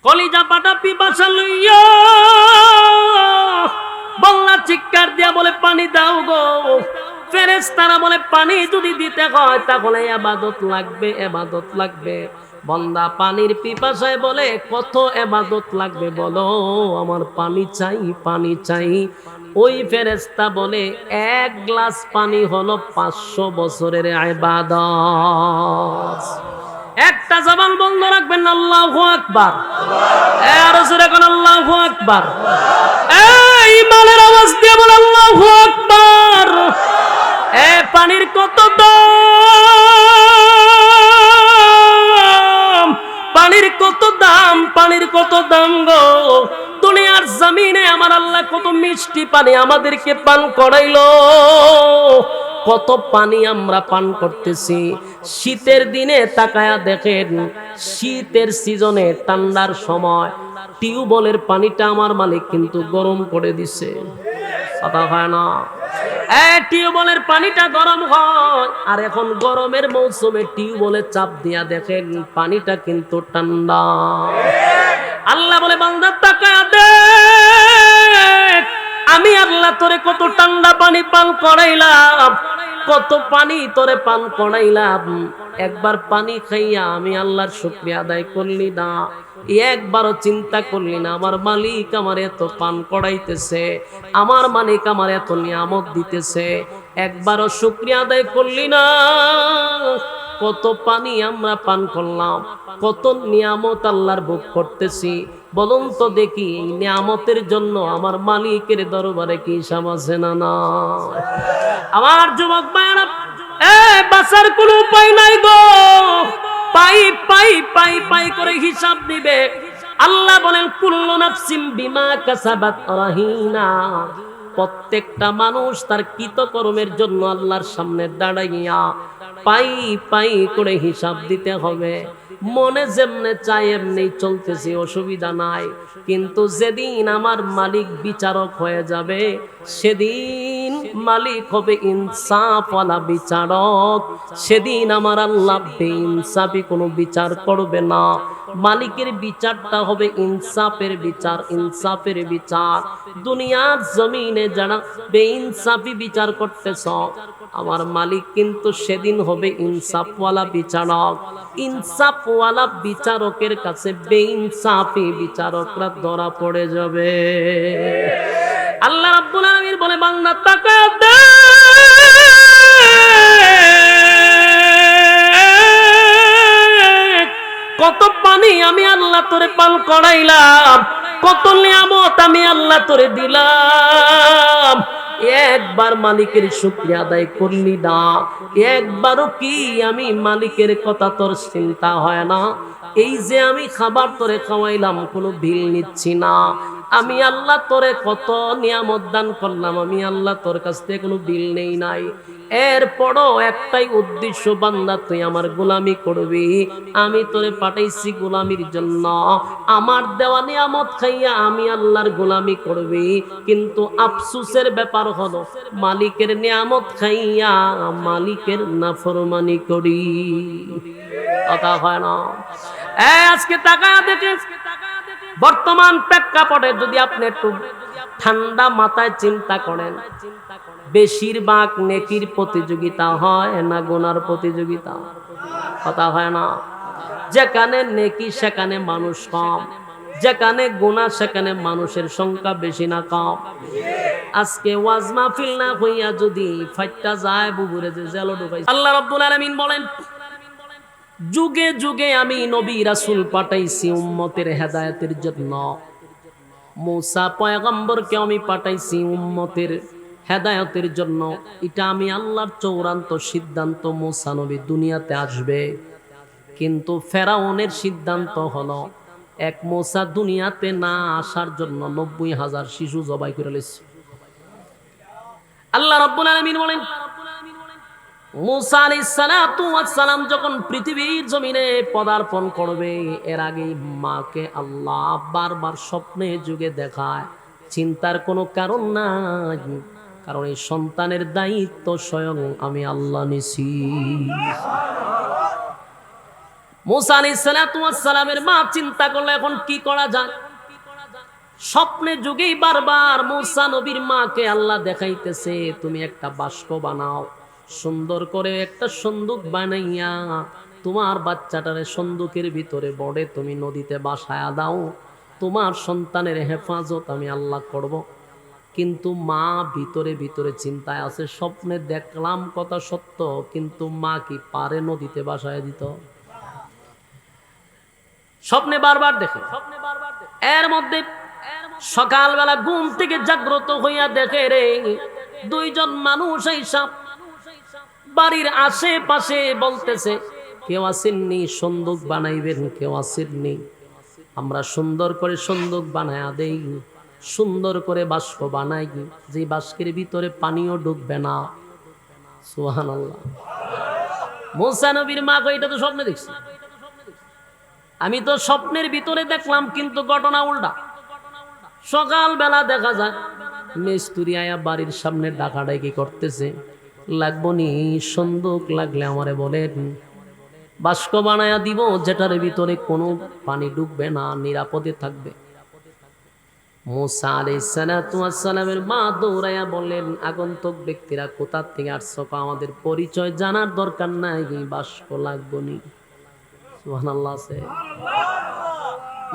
কলিজা পাটা পিপাসা লইয়া বল্লা চিৎকার দিয়া বলে পানি দাও গো। ফেরেশতারা বলে পানি যদি দিতে হয় তাহলে ইবাদত লাগবে, ইবাদত লাগবে। বান্দা পানির পিপাসায় বলে কত ইবাদত লাগবে বলো, আমার পানি চাই, পানি চাই। ওই ফেরেশতা বলে এক গ্লাস পানি হলো 500 বছরের ইবাদত। একটা জবান বন্ধ রাখবেন না, আল্লাহু আকবার। আর জোরে কোন আল্লাহু আকবার। এই ইমানের আওয়াজ দিয়ে বল আল্লাহু আকবার। এ পানির কত দাম, পানির কত দাম, পানির কত দাম গো। দুনিয়ার জমিনে আমার আল্লাহ কত মিষ্টি পানি আমাদেরকে পান করাইলো, কত পানি আমরা পান করতেছি। শীতের দিনে তাকায়া দেখেন, শীতের সিজনে ঠান্ডার সময় টিউবওয়েলের পানিটা আমার মালিক কিন্তু গরম করে দিছে, কথা হয় না? টিউবওয়েলের পানিটা গরম হয়, আর এখন গরমের মৌসুমে টিউবওয়েলে চাপ দিয়া দেখেন পানিটা কিন্তু ঠান্ডা। আল্লাহ বলে বান্দা তাকায়া দেখ, আমি আল্লাহ তোরে কত ঠান্ডা পানি পান করাইলাম, কত পানি তোরে পান করাইলাম। একবার পানি খাইয়া আমি আল্লাহর শুকরিয়া আদায় করলি না, একবারও চিন্তা করলি না আমার মালিক আমার এত পান করাইতেছে, আমার মালিক আমার এত নিয়ামত দিতেছে, একবারও শুকরিয়া আদায় করলি না। কত পানি আমরা পান করলাম, কত নিয়ামত আল্লাহর ভোগ করতেছি। বলুন তো দেখি এই নিয়ামতের জন্য আমার মালিকের দরবারে কি হিসাব আছে না? না আমার যুবক ভাইরা, বাঁচার কোনো উপায় নাই গো। পাই পাই পাই পাই করে হিসাব নিবে। আল্লাহ বলেন কুল্লু নাফসিম বিমা কাসাবাত রাহিনা। প্রত্যেকটা মানুষ তার কৃতকর্মের জন্য আল্লাহর সামনে দাঁড়াইয়া পাই পাই করে হিসাব দিতে হবে। মনে যেমনে চাই এমনি চলতেছি, অসুবিধা নাই, কিন্তু যেদিন আমার মালিক বিচারক হয়ে যাবে সেদিন মালিক হবে ইনসাফওয়ালা বিচারক। সেদিন আমার আল্লাহ বেইনসাফি কোনো বিচার করবে না, মালিকের বিচারটা হবে ইনসাফের বিচার, ইনসাফের বিচার। দুনিয়ার জমিনে যারা বেইনসাফি বিচার করতেছ, আমার মালিক কিন্তু সেদিন হবে ইনসাফওয়ালা বিচারক। ইনসাফওয়ালা বিচারকের কাছে বেইনসাফি বিচারকরা ধরা পড়ে যাবে। আল্লাহ রাব্বুল আলামিন বলে বান্দা তাকায় দেখ, কত পানি আমি আল্লাহ তোরে পান করাইলাম, কত নিয়ামত আমি আল্লাহ তোরে দিলাম। একবার মালিকের শুকরিয়া আদায় করলি না, একবারও কি আমি মালিকের কথা তোর চিন্তা হয় না? এই যে আমি খাবার তোরে খাওয়াইলাম কোনো বিল নিচ্ছি না, আমি আল্লাহ তোরে কত নিয়ামত দান করলাম, আমি আল্লাহ তোর কাছ থেকে কোনো বিল নেই নাই। এরপরও একটাই উদ্দেশ্য, বান্দা তুই আমার গোলামি করবি। আমি তোরে পাঠাইছি গোলামির জন্য, আমার দেওয়া নিয়ামত খাইয়া আমি আল্লাহর গোলামি করবি। কিন্তু আফসোসের ব্যাপার হলো মালিকের নিয়ামত খাইয়া মালিকের নাফরমানি করি, কথা হয় না? আজকে তাকায়া দেখে বর্তমান প্রেক্ষাপটে যদি আপনি একটু ঠান্ডা মাথায় চিন্তা করেন, বেশিরভাগ নেকির প্রতিযোগিতা হয় না গুনার প্রতিযোগিতা, কথা হয় না? যেখানে নেকি সেখানে মানুষ কম, যেখানে গুনাহ সেখানে মানুষের সংখ্যা বেশি না কম? আজকে ওয়াজ মাহফিল না হইয়া যদি ফাইটটা যায় বুবুরে যে জেল ঢুকাই। আল্লাহ রাব্বুল আলামিন বলেন যুগে যুগে আমি নবী রাসূল পাঠাইছি উম্মতের হেদায়েতের জন্য। মূসা পয়গম্বরকে আমি পাঠাইছি উম্মতের হেদায়েতের জন্য। এটা আমি আল্লাহর চূড়ান্ত সিদ্ধান্ত, মূসা নবী দুনিয়াতে আসবে। কিন্তু ফেরাউনের সিদ্ধান্ত হলো এক মূসা দুনিয়াতে না আসার জন্য 90,000 শিশু জবাই করে লেছে। আল্লাহ রাব্বুল আলামিন বলেন মূসা আলাইহিস সালাতু ওয়াস সালাম যখন পৃথিবীর জমিনে পদার্পণ করবে, এর আগে মাকে আল্লাহ বারবার স্বপ্নে যুগে দেখায়। চিন্তার কোনো কারণ নাই, কারণ এই সন্তানের দায়িত্ব স্বয়ং আমি আল্লাহ নিছি। মুসা আলাইহিস সালাতু ওয়াস সালামের মা চিন্তা করলে এখন কি করা যায়। স্বপ্নে যুগেই বারবার মুসা নবীর মাকে আল্লাহ দেখাইতেছে, তুমি একটা বাস্ক বানাও, সুন্দর করে একটা সন্দুক বানাইয়া তোমার বাচ্চাটারে সন্দুকের ভিতরে বড়ে তুমি নদীতে বাসায়া দাও, তোমার সন্তানের হেফাজত আমি আল্লাহ করব। কিন্তু মা ভিতরে ভিতরে চিন্তায় আছে, স্বপ্নে দেখলাম কথা সত্য, কিন্তু মা কি পারে নদীতে বাসায় দিত? স্বপ্নে বারবার দেখে। এর মধ্যে সকালবেলা ঘুম থেকে জাগ্রত হইয়া দেখে রে, দুইজন মানুষ এইসব বাড়ির আশেপাশে বলতেছে, কেউ আসেননি সন্দুক বানাইবেন, কেউ আসেননি, আমরা সুন্দর করে সন্দুক বানায়া দেই, সুন্দর করে বাস্ক বানাই, যে বাস্কের ভিতরে পানিও ঢুকবে না। সুবহানাল্লাহ। মুসা নবীর মা কই, এটা তো স্বপ্নে দেখছি, আমি তো স্বপ্নের ভিতরে দেখলাম, কিন্তু ঘটনা উল্টা। সকালবেলা দেখা যায় মিস্ত্রি আয়া বাড়ির সামনে ডাকাডাকি করতেছে, লাগবো নি সন্দুক, লাগলে আমারে বলেন, বাস্ক বানায়া দিব যেটার ভিতরে কোনো পানি ডুববে না, নিরাপদে থাকবে। মুসা আলাইহিস সালাতু ওয়াস সালামের মা দৌড়াইয়া বললেন, আগন্তুক ব্যক্তিরা কোথা থেকে আসছো, আমাদের পরিচয় জানার দরকার নাই, বাস্ক লাগবো নি। সুবহানাল্লাহ।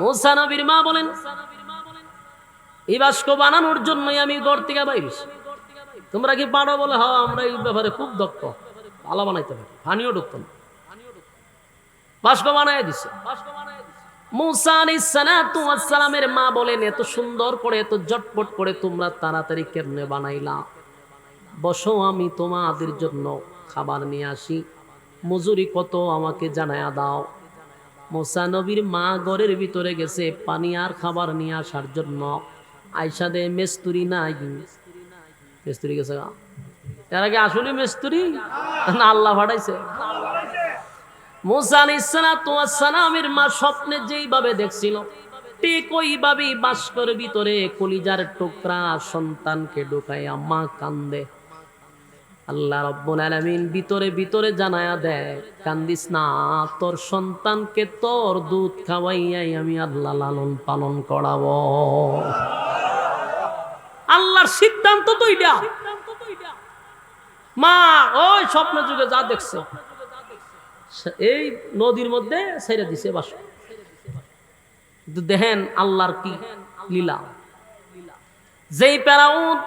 মুসা নবীর মা বলেন, এই বাস্ক বানানোর জন্যই আমি ঘর থেকে বাইরেছি। তোমরা কি পারো? বলে হ্যাঁ, আমরা এই ব্যাপারে খুব দক্ষ, ভালো বানাইতে পারি, পানিও ঢুকতো না। বাস্ক বানায় দিছে। মুসা আলাইহিস সালাতু ওয়াস সালামের মা বলেন, এত সুন্দর করে, এত ঝটপট করে তোমরা তাড়াতাড়ি কেমনে বানাইলা? বসো, আমি তোমাদের জন্য খাবার নিয়ে আসি, মজুরি কত আমাকে জানায়া দাও। মুসা নবীর মা ঘরের ভিতরে গেছে পানি আর খাবার নিয়ে আসার জন্য। আয়সা দে মিস্ত্রি নাই, মিস্ত্রি গেছে। এর আগে আসলে মিস্ত্রি না আল্লাহ পাঠাইছে? মুসা আলাইহিস সালাতু ওয়াস সালামের মা স্বপ্নে যেইভাবে দেখছিল, ঠিক ওইভাবেই বাস্কের ভিতরে কলিজার টুকরা সন্তানকে ঢুকাইয়া মা কান্দে। আল্লাহ রাব্বুল আলামিন ভিতরে ভিতরে জানায়া দেয়, কান্দিস না, তোর সন্তানকে তোর দুধ খাওয়াইয়াই আমি আল্লাহ লালন পালন করাবো। আল্লাহর সিদ্ধান্ত তো এটা। মা ওই স্বপ্ন যুগে যা দেখছে এই নদীর মধ্যে ছেড়ে দিছে বাস্ক। দেখেন আল্লাহর কি লীলা। যেই ফেরাউন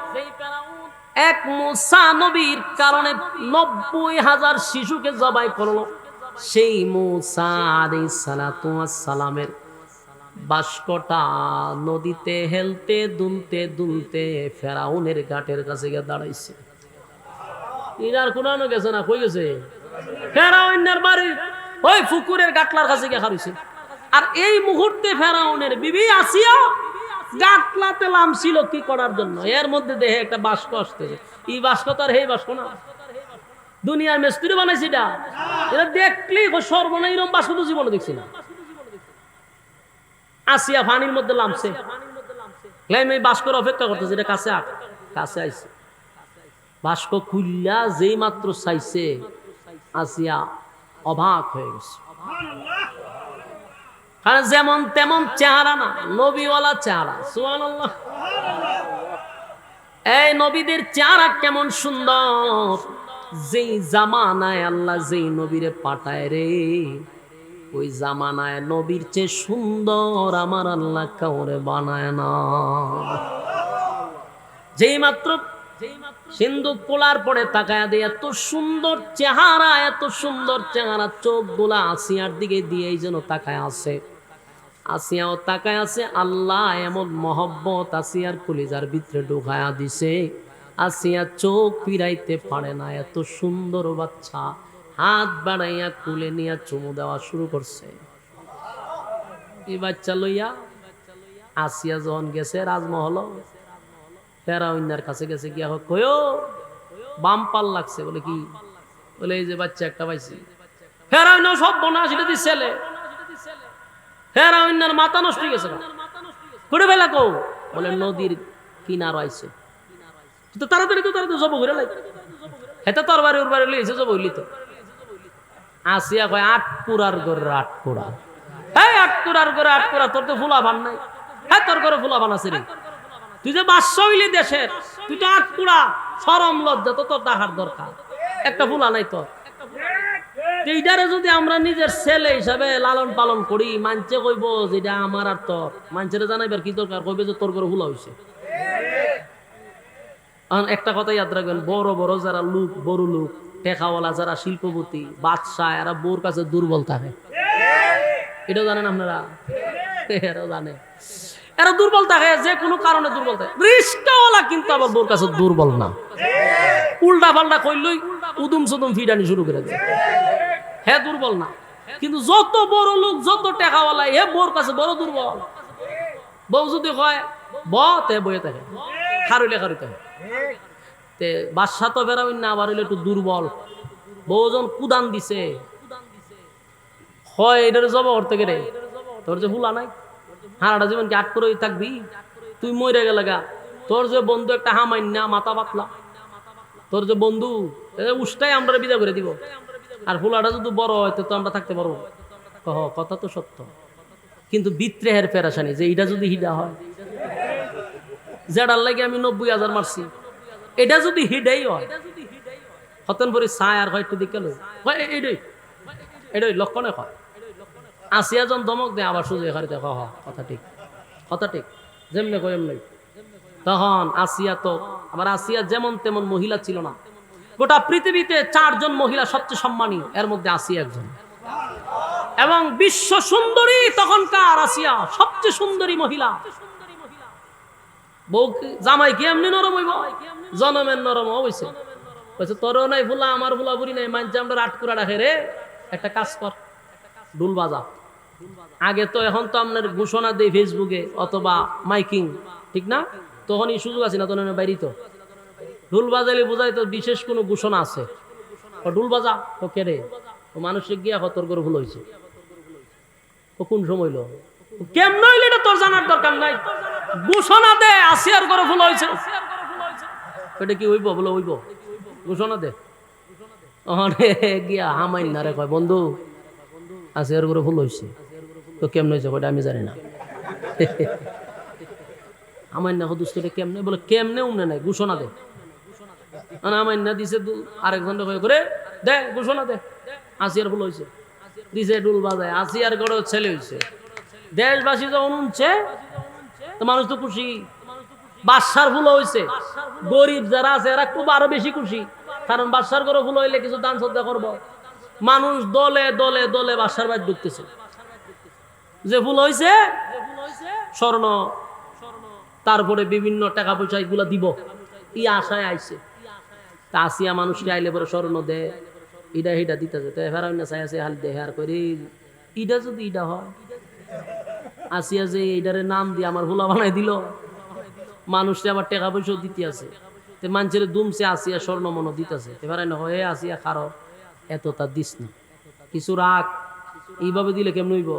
এক মুসা নবীর কারণে ৯০,০০০ শিশুকে জবাই করলো, সেই মুসা আলাইহিস সালাতু ওয়াস সালামের বাস্কটা নদীতে হেলতে দুলতে দুলতে ফেরাউনের ঘাটের কাছে গিয়ে দাঁড়াইছে। ইনার কোনানো গেছে না, কই গেছে? ফেরাউনের বাড়ির ওই পুকুরের গাটলার কাছে গিয়ে খাইছে। আর এই মুহূর্তে ফেরাউনের বিবি আসিয়া গাটলাতে লামছিল কি করার জন্য, এর মধ্যে দেখে একটা বাস্ক আসতেছে। এই বাস্ক তো আর এই বাস্ক না, দুনিয়ার মিস্ত্রি বানাইছে এটা। এটা দেখলি সর্বনা, এরকম বাস্ক তো জীবনে দেখছি না। আসিয়া পানির মধ্যে লামছে, এই বাস্কর অপেক্ষা করতেছে, এটা কাছে কাছে আইছে। বাস্ক খুললা যেই মাত্র চাইছে, আসিয়া অবাক হয়ে গেছে। কারণ যেমন তেমন চেহারা না, নবীওয়ালা চেহারা। সুবহানাল্লাহ। এই নবীদের চেহারা কেমন সুন্দর। যেই জামানায় আল্লাহ যেই নবীরে পাঠায় রে, ওই জামানায় নবীর চেয়ে সুন্দর আমার আল্লাহ কাউরে বানায় না। যেই মাত্র সিন্দুক খোলার পরে তাকায়া দিয়ে এত সুন্দর চেহারা, এত সুন্দর চেহারা, চোখ গুলা আসিয়ার দিকে দিয়েই যেন তাকায় আছে। আসিয়াও তাকায় আছে। আল্লাহ এমন মহব্বত আসিয়ার কলিজার ভিতরে ঢুকায়া দিছে, আসিয়া চোখ ফিরাইতে পারে না। এত সুন্দর বাচ্চা, হাত বাড়াইয়া কুলে নিয়ে চুমু দেওয়া শুরু করছে। এই বাচ্চা লইয়া আসিয়া যখন গেছে রাজমহল, ফেরাউনের কাছে গেছে, গিয়া কয়ো বাম্পার লাগছে। বলে কি? বলে এই যে বাচ্চা একটা পাইছি। ফেরাউন সব বোনা সেটা দিয়ে ছেলে। ফেরাউনের মাথা নষ্ট হয়ে গেছে। করে ফেলা কো? বলে নদীর কিনার আইছে। তাড়াতাড়ি তো তাড়াতাড়ি জব ঘুরে লাগে। এটা তোর বাড়ি ওর বাড়ি লইছে, জব হইলি তো। আসিয়া কয় আটকুড়ার ঘরের আটকুড়া, হ্যাঁ আটকুড়ার ঘরে আটকুড়া, তোর তো ফুলা ভান নাই, হ্যাঁ তোর ঘরে ফুলা ভান আছে রে, তুই যে বাদশা হইলি দেশের, তুই তো আটকুড়া, শরম লজ্জা তো তোর দেখার দরকার, একটা ফুলা নাই তোর। এইটারে যদি আমরা নিজের ছেলে হিসাবে লালন পালন করি, মানছে কইব যেটা আমার আর তোর, মানছের জানাইবার কি দরকার, কইবে যে তোর ঘরে ফুলা হইছে। একটা কথা ইয়াদ রাখবেন, বড় বড় যারা লোক, বড় লোক, টেকাওয়ালা যারা শিল্পপতি, বাদশা, এরা বোর কাছে দুর্বল থাকে, এটাও জানেন আপনারা, এরাও জানে, এরা দুর্বল থাকে, যে কোনো কারণে দুর্বল থাকে। রিস্কাওয়ালা কিন্তু আবার বোর কাছে দুর্বল না, উল্টা পাল্টা কইলই উদুম সুদুম ফিডানি শুরু করে দেয়, হ্যাঁ দুর্বল না। কিন্তু যত বড় লোক, যত টেকাওয়ালা, হে বোর কাছে বড় দুর্বল। বউ যদি কয় তে বইয়ে থাকে, খারুলে খারুতে হয়, তে বাদশা তো বেরাবেন না, আবার হইলে একটু দুর্বল। বউজন কুদান দিছে, হয় এটারে জব করতে গেলে, তোর যে ফুলা নাই, হারাটা জীবন কি আট করে থাকবি, তুই মরে গেলে গা, তোর যে বন্ধু একটা হামাইন্না মাথা পাতলা, তোর যে বন্ধু উষ্টাই আমরা বিদা করে দিব, আর ফুলাটা যদি বড় হয় তো আমরা থাকতে পারবো। কথা তো সত্য, কিন্তু বিত্রে হের ফেরাসানি যে এটা যদি হিডা হয়, যেটার লাগে আমি 90,000 মারছি, এটা যদি হিডাই হয়, হতেন পরে ছায় আর হয় একটু দিকে এটাই এটাই লক্ষণে হয়। আসিয়া জন ধমক দেয়, আবার সুযোগ হারিতে, কথা ঠিক, কথা ঠিক, যেমনে কয় এমনি। তখন আসিয়া তো আবার, আসিয়া যেমন তেমন মহিলা ছিল না, গোটা পৃথিবীতে 4 জন মহিলা সবচেয়ে সম্মানী, এর মধ্যে আসিয়া একজন, এবং বিশ্ব সুন্দরী তখনকার আসিয়া সবচেয়ে সুন্দরী মহিলা। বউ জামাই কি এমনি নরম হইব, জনমের নরম হইছে, বলছে তোরও নাই ফুলা, আমার ফুলা বুড়ি নাই, মানছে আমরা আটকুরা রাখে রে, একটা কাজ কর, ঢুল বাজা। আগে তো, এখন তো আপনার ঘোষণা দেয় ফেসবুকে অথবা মাইকিং, ঠিক না? তখন এই সুযোগ আছে না, তখন বাইরে তো ঢুল বাজাইলে বোঝাই তো বিশেষ কোনো ঘোষণা আছে, ঢুল বাজা, ও কে রে, ও মানুষের গিয়া তোর করে ভুল হয়েছে, ও কোন সময় লো, কেমন হইলে এটা তোর জানার দরকার নাই, ঘোষণা দে আসিয়ার করে ভুল হয়েছে, এটা কি হইব, বলে হইব, ঘোষণা দে। গিয়া হামাইন না রে, কয় বন্ধু আসিয়ার করে ভুল হয়েছে, তো কেমন হয়েছে ওটা আমি জানি না, আমার না দুষ্টটা কেমনে, বলে কেমনে উমনে নাই, ঘোষণা দে। আমার না দিছে, আরেকজন করে দে ঘোষণা দে, আসিয়ার ভুল হয়েছে, দিছে ডুল বাজায়, আসিয়ার গড়ে ছেলে হয়েছে। দেশবাসী যখন উঠছে তো মানুষ তো খুশি, বাদশার ভুল হয়েছে, গরিব যারা আছে এরা খুব আরো বেশি খুশি, কারণ বাদশার ঘরে ভুল হইলে কিছু দান শ্রদ্ধা করবো। মানুষ দলে দলে দলে বাদশার বাড়ি ঢুকতেছে, যে ভুল হয়েছে স্বর্ণ, তারপরে বিভিন্ন টাকা পয়সা এগুলা দিব, এই আশায় আইছে। তা আসিয়া মানুষকে আইলে পরে স্বর্ণ দে, ইটা হিটা দিতেছে, তো ফেরাই না চাই আছে, হাল দেহে আর করে ইটা যদি ইটা হয়, আসিয়া যে এইটারে নাম দিয়ে আমার ভোলা বানাই দিল, মানুষকে আবার টাকা পয়সাও দিতে আছে, তো মানুষের দুমছে আসিয়া স্বর্ণ মনো দিতেছে, ফেরাই না হয় আসিয়া খারো এত তার দিস না, কিছু রাখ, এইভাবে দিলে কেমন হইব,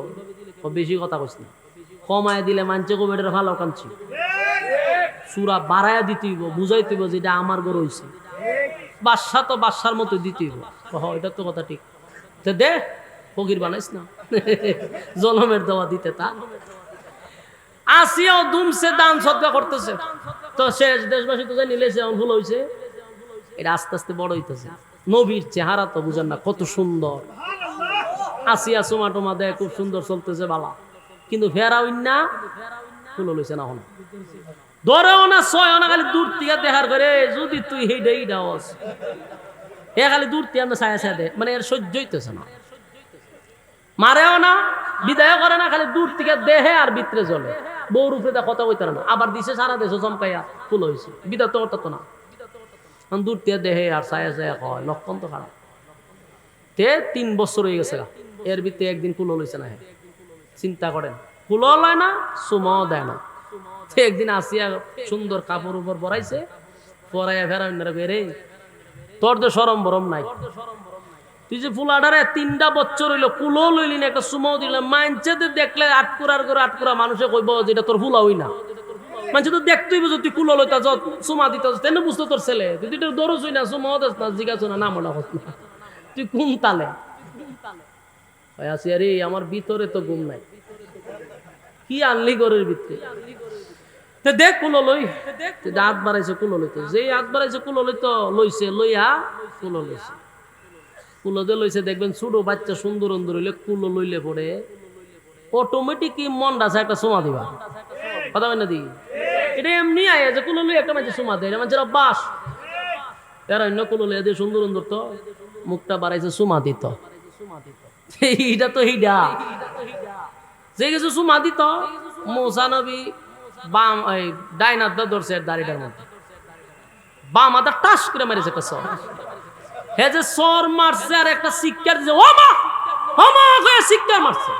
বেশি কথা কইস না, কমায় দিলে মানছে কবে এটা ভালো কাঁদছি, সুরা বাড়াইয়া দিতে হইব, বুঝাইতে হইব যেটা আমার গরু হইছে, বাদশা তো বাদশার মতো দিতে হইব, এটা তো কথা ঠিক, তো দে ফকির বানাইস না, জনমের দেওয়া দিতে তা। আসিয়াও দুমছে, দান সদকা করতেছে, তো শেষ দেশবাসী তো জানি নিলেছে, এখন ভুল হয়েছে, এটা আস্তে আস্তে বড় হইতেছে। নবীর চেহারা তো বুঝেন না কত সুন্দর, আসিয়া চুমা টুমা দেয়, খুব সুন্দর চলতেছে বালা, কিন্তু ফেরাউন না ফুল লইছে না, হন ধরেও না ছয় না, খালি দূর থেকে দেখার করে, যদি তুই হেডেই দাওস এ খালি দূর থেকে আমরা ছায়া ছায়া দে, মানে এর সহ্য হইতেছে না, মারেও না বিদায় করে না, খালি দূর থেকে দেহে আর ভিতরে জ্বলে, বউর উপরে কথা কইতে না, আবার দিছে সারা দেশে চমকাইয়া ফুল হয়েছে, বিদায় তো করতো না, দূর থেকে দেহে আর ছায়া ছায়া কয়, লক্ষণ তো খারাপ। তে 3 বছর হয়ে গেছে, এর ভিতরে একদিন কুলো লইছে না, চিন্তা করেন, কুলো লয় না, সুমাও দেয় না। একদিন আসিয়া সুন্দর কাপড় উপর পরাইছে, পরাইয়া ফেরাইনারা বেরে, তোর তো সরম বরম নাই, তুই যে ফুলাডারে 3টা বছর হইলো কুলো লইলি না, একটা সুমাও দিলাম, মানছে দেখলে আটকুরার করে আটকুরা মানুষে কইব যেটা তোর ফুলা হই না, মানুষ তো দেখতেই বুঝো তুই কুলো লইতা সুমা দিতা, তেন বুঝতো তোর ছেলে, তুই তো দরজ হই না, সুমাও দেস না, জিজ্ঞাসা না, নাম ওটা তুই কোন তালে, আছি আরে আমার ভিতরে তো ঘুম নাই, কি আনলি ঘরের ভিতরে? দেখ কুলো লই, হাত বাড়াইছে কুলো লইতো, যে হাত বাড়াইছে কুলো লইতো, লইছে লইয়া কুলো লইছে, কুলো দিয়ে লইছে। দেখবেন ছোট বাচ্চা সুন্দর সুন্দর হইলে কুলো লইলে পড়ে অটোমেটিক মনটা আছে একটা সোমা দিবা, কথা হয় না দি? এটা এমনি আয় যে কুলো লই একটা মানুষ সোমা দেয়, এটা মানুষের অভ্যাস। এরা অন্য কুলো লইয়া দিয়ে সুন্দর সুন্দর তো মুখটা বাড়াইছে সোমা দিত, এইটা তো এইটা যে কিছু সোমা দিত। মুসা নবী বাম ডাইন হাত ধরছে দাড়িটার মধ্যে, বাম হাতে টাস করে মারিছে একটা সর। হে যে সর মারছে আর একটা শিক্ষার দিছে, ও মা ও মা কয়ে শিক্ষার মারছে,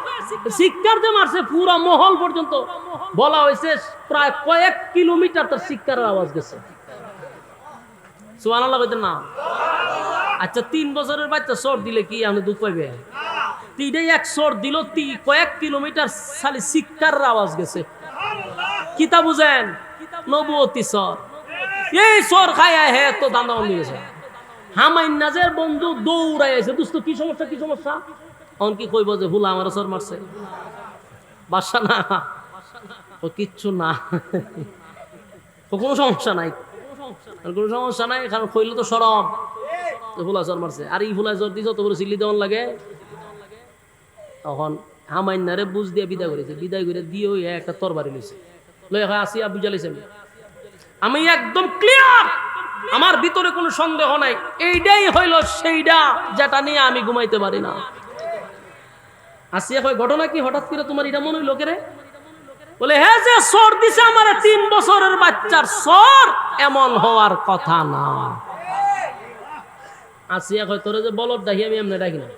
শিক্ষার দিয়ে মারছে পুরো মহল পর্যন্ত। বলা হয়েছে প্রায় কয়েক কিলোমিটার তার শিক্ষার আওয়াজ গেছে। সুবহানাল্লাহ কইতেন না? আচ্ছা 3 বছরের বাচ্চা সর দিলে কি আপনি দুধ পাইবে? তিনটাই এক সর দিল, কয়েক কিলোমিটার খালি শিক্ষার আওয়াজ গেছে। কিতা বুঝেন? নবুয়তি সর। এই সর খায় হে তো দান্দা বন্ধ গেছে। হামাইন্নাজের বন্ধু দৌড়াই আছে, দোস্ত কি সমস্যা কি সমস্যা? অন কি কইব যে ভুলা আমার সর মারছে? বাসা না, ও কিচ্ছু না, কোনো সমস্যা নাই, কোনো সমস্যা নাই, কারণ কইলে তো সরম ভুলা সর মারছে। আর এই ভুলা জ্বর দিয়ে যত বড় চিল্লি দেওয়ান লাগে। তখন হামাইন্নারে বুঝ দিয়ে বিদায় করেছে, বিদায় করে দিয়ে ওই একটা তরবারি লইছে, লই আসি আবু জ্বালিয়েছেন। আমি একদম ক্লিয়ার, আমার ভিতরে কোনো সন্দেহ নাই, এইটাই হইল সেইটা যেটা নিয়ে আমি ঘুমাইতে পারি না। আসিয়া কয় ঘটনা কি, হঠাৎ করে তোমার এটা মনে হইল কেরে? বলে হ্যাঁ যে সর দিছে আমার 3 বছরের বাচ্চার সর, এমন হওয়ার কথা না। আসিয়া কয় তোরে যে বলদ ডাকি আমি এমনি ডাকি না,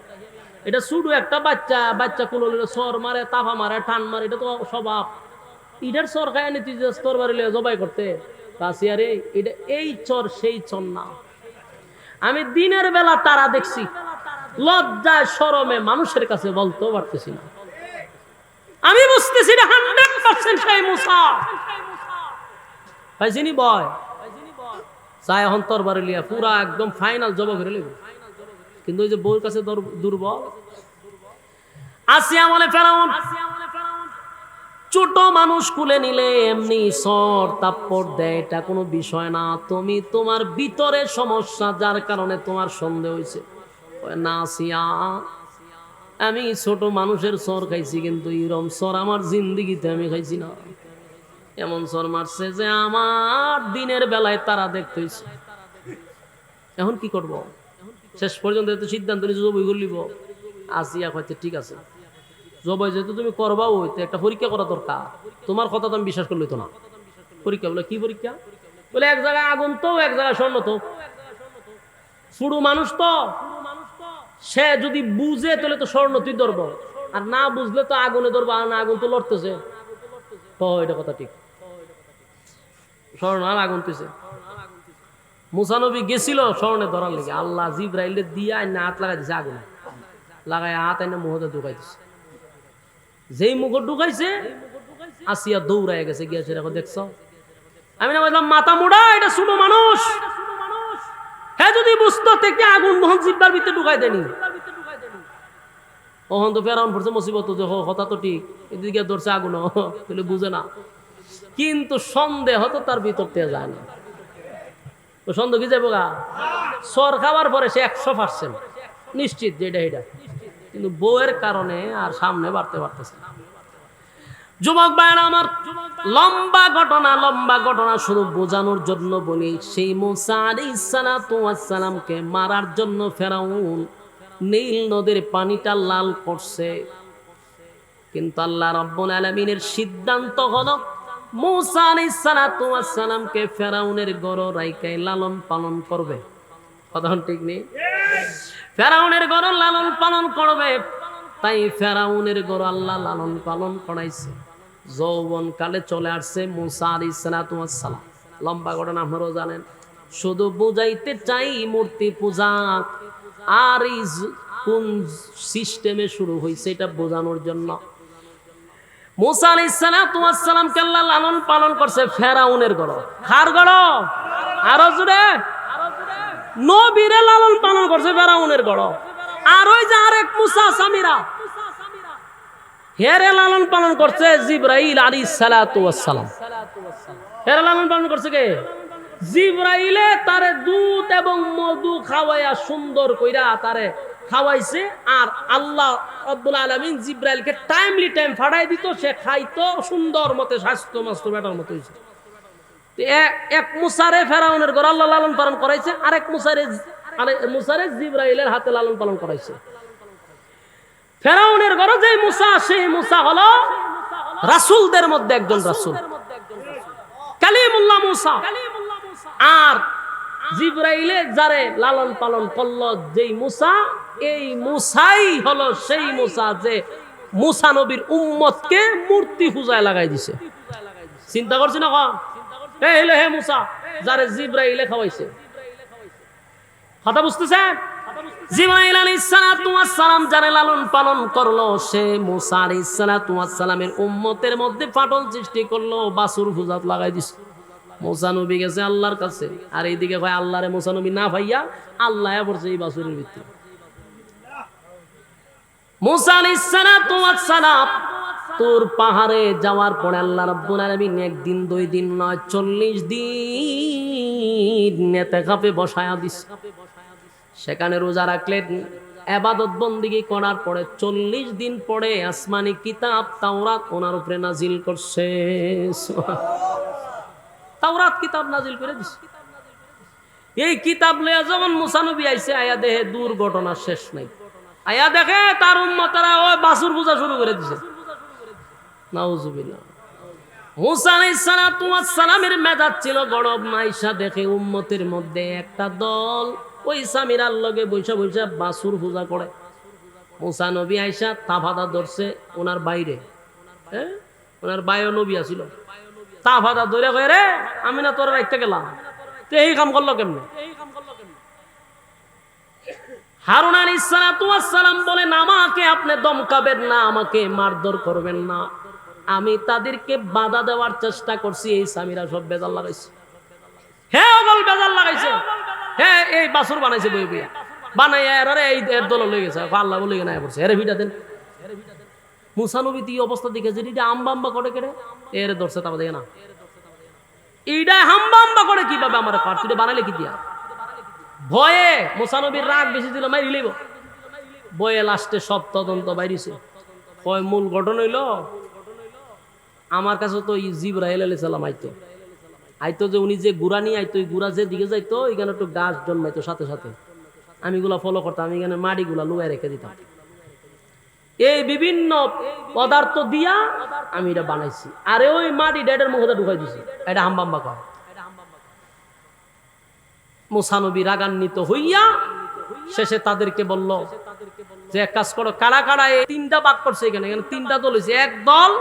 এটা শুধু একটা বাচ্চা, বাচ্চা কোন সর মারে, তাফা মারে, টান মারে, এটা তো স্বভাব। ইটার সর খায় নি তুই যে স্তর বাড়িলে জবাই করতে? আসিয়ারে এটা এই চর সেই চর না। আমি দিনের বেলা তারা দেখছি, লজ্জায় শরমে মানুষের কাছে বলতেও পারতেছি না। আমি বুঝতেছি না 100% সেই মুসা পাইছিনি বয় চাই এখন তরবারি লিয়া পুরা একদম ফাইনাল জবাই করে লিব, কিন্তু ওই যে বউর কাছে দুর্বল। আসিয়া বলে ফেরাউন ছোট মানুষ কুলে নিলে এমনি সর তাপ্পর দেয়, এটা কোনো বিষয় না। তুমি তোমার ভিতরে সমস্যা, যার কারণে তোমার সন্দেহ হয়েছে। না আসিয়া, আমি ছোট মানুষের সর খাইছি, কিন্তু এরম সর আমার জিন্দিগিতে আমি খাইছি না। এমন সর মারছে যে আমার দিনের বেলায় তারা দেখতে হয়েছে। এখন কি করব? শেষ পর্যন্ত এত সিদ্ধান্ত নিয়েছে জবই করলিব। আসিয়া কইতে ঠিক আছে, জবাই যেহেতু তুমি করবা, ওইতে একটা পরীক্ষা করা দরকার। তোমার কথা তো আমি বিশ্বাস করলে তো না। পরীক্ষা বলে কি পরীক্ষা? বলে এক জায়গায় আগুন তো, এক জায়গায় স্বর্ণ তো। শুরু মানুষ তো, সে যদি বুঝে তাহলে তো স্বর্ণ তুই ধরবো, আর না বুঝলে তো আগুনে ধরবো। আর না, আগুন তো লড়তেছে। এটা কথা ঠিক, স্বর্ণ আর আগুন তুইছে। মুসা নবী গেছিল স্বর্ণে ধরার লেগে, আল্লাহ জিবরাইলে দিয়া আইনা হাত লাগাই দিছে, আগুনে লাগাই হাত আইনা মুহতে ঢুকাই দিছে। যেই মুখ ঢুকাইছে, আসিয়া দৌড়ায় গেছে, গিয়েছে দেখো দেখছ। আমি না বললাম মাথা মোড়া, এটা ছোট মানুষ। হ্যাঁ যদি বুঝতো থেকে আগুন মোহন জিব্বার ভিতরে ঢুকাই দেনি। ওহন তো ফেরাউন পড়ছে মুসিবত, যে কথা তো ঠিক, এদিকে ধরছে আগুন, তাহলে বুঝে না। কিন্তু সন্দেহ তো তার ভিতর থেকে যায় না। তো সন্দেহ কি যাবো গা? সর খাওয়ার পরে সে 100% নিশ্চিত যে এটা, কিন্তু বউয়ের কারণে আর সামনে বাড়তে পারতেছে না। যুবক ভাইরা আমার, লম্বা ঘটনা শুধু বোঝানোর জন্য বলি। সেই মুসা আলাইহিস সালামকে মারার জন্য ফেরাউন নীল নদীর পানিটা লাল করছে, কিন্তু আল্লাহ রাব্বুল আলামিনের সিদ্ধান্ত হলো মুসা আলাইহিস সালামকে ফেরাউনের গড় রাইকায় লালন পালন করবে। কথা ঠিক নেই? ফেরাউনের গড় লালন পালন করবে, তাই ফেরাউনের গড় আল্লাহ লালন পালন করাইছে। যৌবন কালে চলে আসছে মুসা আলাইহিস সালাম। লম্বা ঘটনা আপনারাও জানেন। শুধু বুঝাইতে চাই মূর্তি পূজা আর কোন সিস্টেমে শুরু হয়েছে এটা বোঝানোর জন্য। মুসা আলাইহিস সালামকে আল্লাহ লালন পালন করছে ফেরাউনের গড়। কার গড়? আরো জোরে। নবীরে লালন পালন করছে ফেরাউনের গড়। আর ওই যে আরেক মুসা সামিরা, হেরে লালন পালন করছে জিবরাইল আলাইহিস সালাতু ওয়াস সালাম। হেরে লালন পালন করছে কে? জিবরাইলে তারে দুধ এবং মধু খাওয়াইয়া সুন্দর কইরা তারে খাওয়াইছে, আর আল্লাহ রব্বুল আলামিন জিবরাইলকে টাইম ফাড়াই দিত, সে খাইতো সুন্দর মতে, স্বাস্থ্য মাস্ত বেটার মতো হইছে। এক মুসারে ফেরাউনের ঘর আল্লাহ লালন পালন করাইছে, আরেক মুসারে জিবরাইলের হাতে লালন পালন করাইছে। ফেরাউনের ঘরে যে মুসা, সেই মুসা হলো রাসূলদের মধ্যে একজন রাসূল, কালিমুল্লাহ মুসা। আর জিবরাইলে যারে লালন পালন করলো যেই মুসা, এই মুসাই হলো সেই মুসা যে মুসা নবীর উম্মতকে মূর্তি পূজায় লাগাই দিছে। চিন্তা করছি না? এই হলো হে মুসা যারে জিবরাইলে খাওয়াইছে। কথা বুঝতেছেন? জিবরাইল আলাইহিস সালাতু ওয়াস সালাম যারে লালন পালন করলো, সে মুসা আলাইহিস সালাতু ওয়াস সালামের উম্মতের মধ্যে ফাটল সৃষ্টি করলো, বাসুর পূজাত লাগাই দিছে। মুসা নবী গেছে আল্লাহর কাছে, আর এইদিকে ভাই আল্লাহরে মুসা নবী না ভাইয়া আল্লাহ পড়ছে এই বাসুরের ভিতরে। মুসা আলাইহিস সালাতু ওয়াস সালাম তোর পাহাড়ে যাওয়ার পরে আল্লাহ রাব্বুল আলামিন একদিন 2 দিন নয় 40 দিন ইতিকাফে বসায়া দিছে। সেখানে রোজা রাখলেন, ইবাদত বন্দেগী করার পরে 40 দিন পরে আসমানি কিতাব তাওরাত ওনার উপরে নাজিল করছে। তাওরাত কিতাব নাজিল করে দিছে। এই কিতাব লইয়া যখন মুসা নবী আইছে, আয়া দেখে দুর্ঘটনা শেষ নাই। আয়া দেখে তার উম্মতরা ওই বাসুর পূজা শুরু করে দিছে। নাউজুবিল্লাহ। মুসা আলাইহিস সালাতু ওয়াস সালামের মেজাজ ছিল গরম। আয়েশা দেখে উম্মতের মধ্যে একটা দল ওই সামিরার লগে বৈশা বৈশা বাসুর পূজা করে। মুসা নবী আয়েশা তাফাদা ধরছে ওনার বাইরে, হ্যাঁ ওনার বায়ো নবী আছিল, তাফাদা ধরে কয় রে আমি না তোর রাখতে গেলাম, তো এই কাম করলো কেমনে? হারুন আলাইহিস সালাতু ওয়াস সালাম বলেন, আমাকে আপনি দমকাবেন না, আমাকে মারধর করবেন না, আমি তাদেরকে বাধা দেওয়ার চেষ্টা করছি। এই সামিরা সব বেজাল লাগাইছে, হ্যাঁ ওগল বেজাল লাগাইছে, হ্যাঁ এই বাসুর বানাইছে বই বই বানাইয়া এরারে এই দল লই গেছে, আল্লাহ বলে না পড়ছে এর ভিটা দেন। মুসা নবী এই অবস্থা দেখে যে এটা আম্বা করে কেড়ে এর ধরছে, তা দেখে না এইটা হাম্বা করে কিভাবে আমার কার্তুরে বানাইলে কি দিয়া। ভয়ে মুসা নবীর রাগ বেশি দিল, মাইরি লইব। বয়ে লাস্টে সব তদন্ত বাইরিছে। কয় মূল ঘটনা হইল আমার কাছে তো জিবরাইল আলাইহিস সালাম আইতো যে উনি যে গুড়া নিয়ে আইতো, গুড়া যে দিকে যাইতো এখানে একটু গাছ জন্মাইতো সাথে সাথে, আমি গুলা ফলো করতাম, আমি এখানে মাটি গুলা লুয়াই রেখে দিতাম। এই বিভিন্ন পদার্থ দিয়া আমি এটা বানাইছি, আরে ওই মাটি ডেডের মুখে ঢুকাই দিছি, এটা হাম্বা কয়। মুসা নবী রাগান্বিত হইয়া শেষে তাদেরকে বলল যে এক কাজ করো, কারা কারা এই 3টা ভাগ করছে, এখানে 3টা দল হয়েছে। এক দল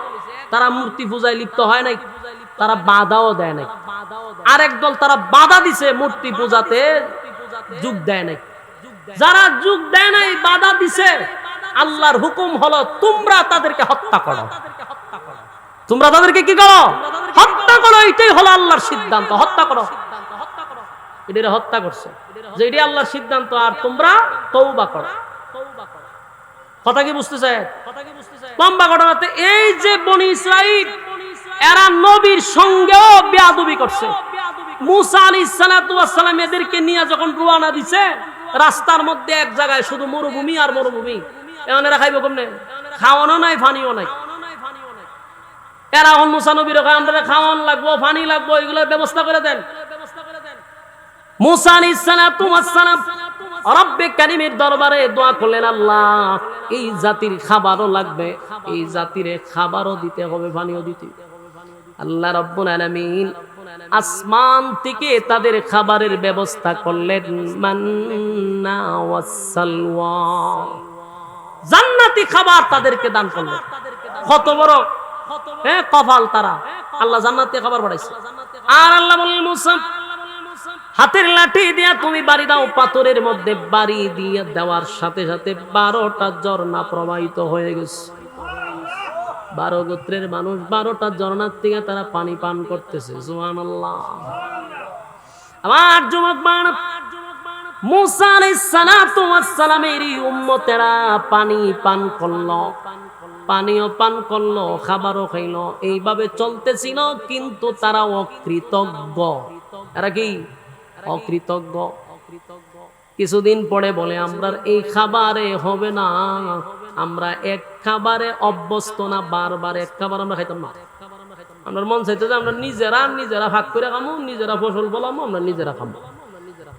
তারা মূর্তি পূজায় লিপ্ত হয় নাই, তারা বাধাও দেয় নাই। আরেক দল তারা বাধা দিছে, মূর্তি পূজাতে যোগ দেয় নাই। যারা যোগ দেয় নাই, বাধা দিছে, আল্লাহর হুকুম হলো তোমরা তাদেরকে হত্যা করো। তোমরা তাদেরকে কি করো? হত্যা করো। এটাই হলো আল্লাহর সিদ্ধান্ত, হত্যা করো। এটা হত্যা করছে, যে এটি আল্লাহর সিদ্ধান্ত, আর তোমরা তওবা করো। কথা কি বুঝতেছে? লম্বা ঘটনাতে এই যে বনি ইসরাইল এরা নবীর সঙ্গেও বেয়াদবি করছে। মুসা আলাইহিস সালাতু ওয়াস সালাম এদেরকে নিয়ে যখন রওনা দিছে, রাস্তার মধ্যে এক জায়গায় শুধু মরুভূমি আর মরুভূমি। এখন এরা খাইব কেমনে? খাওয়ানো নাই, পানিও নাই। এরা মুসা নবীর আমরা খাওয়ান লাগবো, পানি লাগবো, এগুলোর ব্যবস্থা করে দেন। মুসা আলাইহিস সালাতু ওয়াস সালাম রব্বে কারীমের দরবারে দোয়া করলেন, আল্লাহ এই জাতির খাবারও লাগবে, এই জাতির খাবারও দিতে হবে, পানিও দিতে। আল্লাহ রাব্বুল আলামিন আসমান থেকে তাদের খাবারের ব্যবস্থা করলেন, মান্না ওয়াস সালওয়া, জান্নাতি খাবার তাদেরকে দান করলেন। কত বড় কপাল তারা, আল্লাহ জান্নাতি খাবার বানাইছে। আর আল্লাহ বললেন, মুসা হাতের লাঠি দিয়া তুমি বাড়ি দাও। পাথরের মধ্যে বাড়ি দিয়ে দেওয়ার সাথে সাথে 12টা ঝর্ণা প্রবাহিত হয়ে গেছে। 12 গোত্রের মানুষ 12টা ঝর্ণার থেকে তারা পানি পান করতেছে। সুবহানাল্লাহ। আমার যুবক বান্দা, মুসা আলাইহিস সালাতু ওয়াস সালামের উম্মতেরা পানি পান করলো। পানিও পান করলো, খাবারও খাইলো, এইভাবে চলতেছিল। কিন্তু তারা অকৃতজ্ঞ। এরা কি অকৃতজ্ঞ? কিছুদিন পরে বলে আমরা এই খাবারে হবে না, আমরা এক খাবারে অভ্যস্ত না, বারবার এক খাবার আমরা খাইতাম না। আমরা মন চাইতে যে আমরা নিজেরা ভাগ করে খামো, নিজেরা ফসল ফলামো, আমরা নিজেরা খামো।